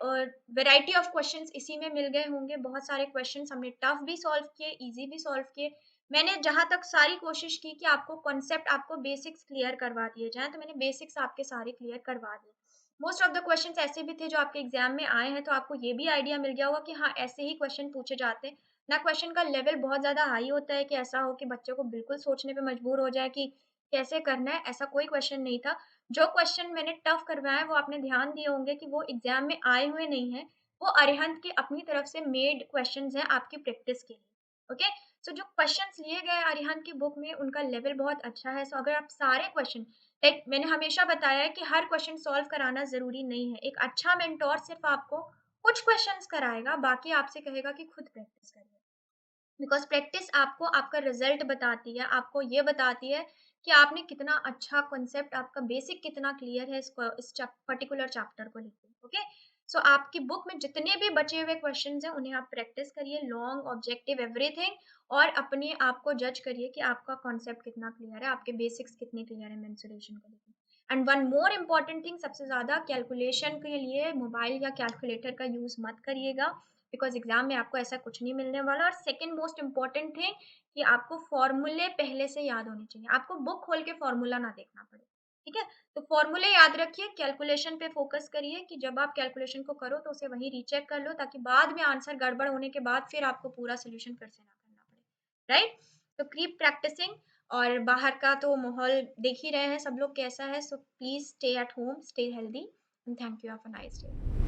वैरायटी ऑफ क्वेश्चंस इसी में मिल गए होंगे। बहुत सारे क्वेश्चंस हमने टफ भी सॉल्व किए, इजी भी सॉल्व किए। मैंने जहां तक सारी कोशिश की कि आपको कॉन्सेप्ट, आपको बेसिक्स क्लियर करवा दिए जाएं, तो मैंने बेसिक्स आपके सारे क्लियर करवा दिए। मोस्ट ऑफ द क्वेश्चंस ऐसे भी थे जो आपके एग्जाम में आए हैं, तो आपको ये भी आइडिया मिल गया होगा कि हाँ ऐसे ही क्वेश्चन पूछे जाते हैं ना। क्वेश्चन का लेवल बहुत ज़्यादा हाई होता है कि ऐसा हो कि बच्चों को बिल्कुल सोचने पे मजबूर हो जाए कि कैसे करना है, ऐसा कोई क्वेश्चन नहीं था। जो क्वेश्चन मैंने टफ करवाया वो आपने ध्यान दिए होंगे कि वो एग्जाम में आए हुए नहीं है, वो अरिहंत के अपनी तरफ से मेड क्वेश्चंस हैं आपकी प्रैक्टिस के लिए। ओके, सो जो क्वेश्चंस लिए गए अरिहंत की बुक में उनका लेवल बहुत अच्छा है। सो अगर आप सारे क्वेश्चन, लाइक मैंने हमेशा बताया है कि हर क्वेश्चन सॉल्व कराना जरूरी नहीं है। एक अच्छा मेंटोर सिर्फ आपको कुछ क्वेश्चंस कराएगा, बाकी आपसे कहेगा कि खुद प्रैक्टिस करिए। बिकॉज प्रैक्टिस आपको आपका रिजल्ट बताती है, आपको ये बताती है कि आपने कितना अच्छा कॉन्सेप्ट, आपका बेसिक कितना क्लियर है इस पर्टिकुलर चैप्टर को लेकर। ओके, सो आपकी बुक में जितने भी बचे हुए क्वेश्चंस हैं उन्हें आप प्रैक्टिस करिए, लॉन्ग ऑब्जेक्टिव एवरीथिंग, और अपने आप को जज करिए कि आपका कॉन्सेप्ट कितना क्लियर है, आपके बेसिक्स कितने क्लियर है मेंसुरेशन को लेकर। And one more important thing, सबसे ज़्यादा कैलकुलेशन के लिए मोबाइल या कैलकुलेटर का यूज़ मत करिएगा, बिकॉज एग्जाम में आपको ऐसा कुछ नहीं मिलने वाला। और सेकंड मोस्ट इम्पॉर्टेंट थिंग कि आपको फॉर्मूले पहले से याद होने चाहिए, आपको बुक खोल के फॉर्मूला ना देखना पड़े। ठीक है, तो फॉर्मूले याद रखिए, कैलकुलेशन पे फोकस करिए कि जब आप कैलकुलेशन को करो तो उसे वहीं रीचेक कर लो, ताकि बाद में आंसर गड़बड़ होने के बाद फिर आपको पूरा सोल्यूशन फिर से ना करना पड़े, राइट। तो कीप प्रैक्टिसिंग। और बाहर का तो माहौल देख ही रहे हैं सब लोग कैसा है। So please stay at home, stay healthy, and thank you, have a nice day.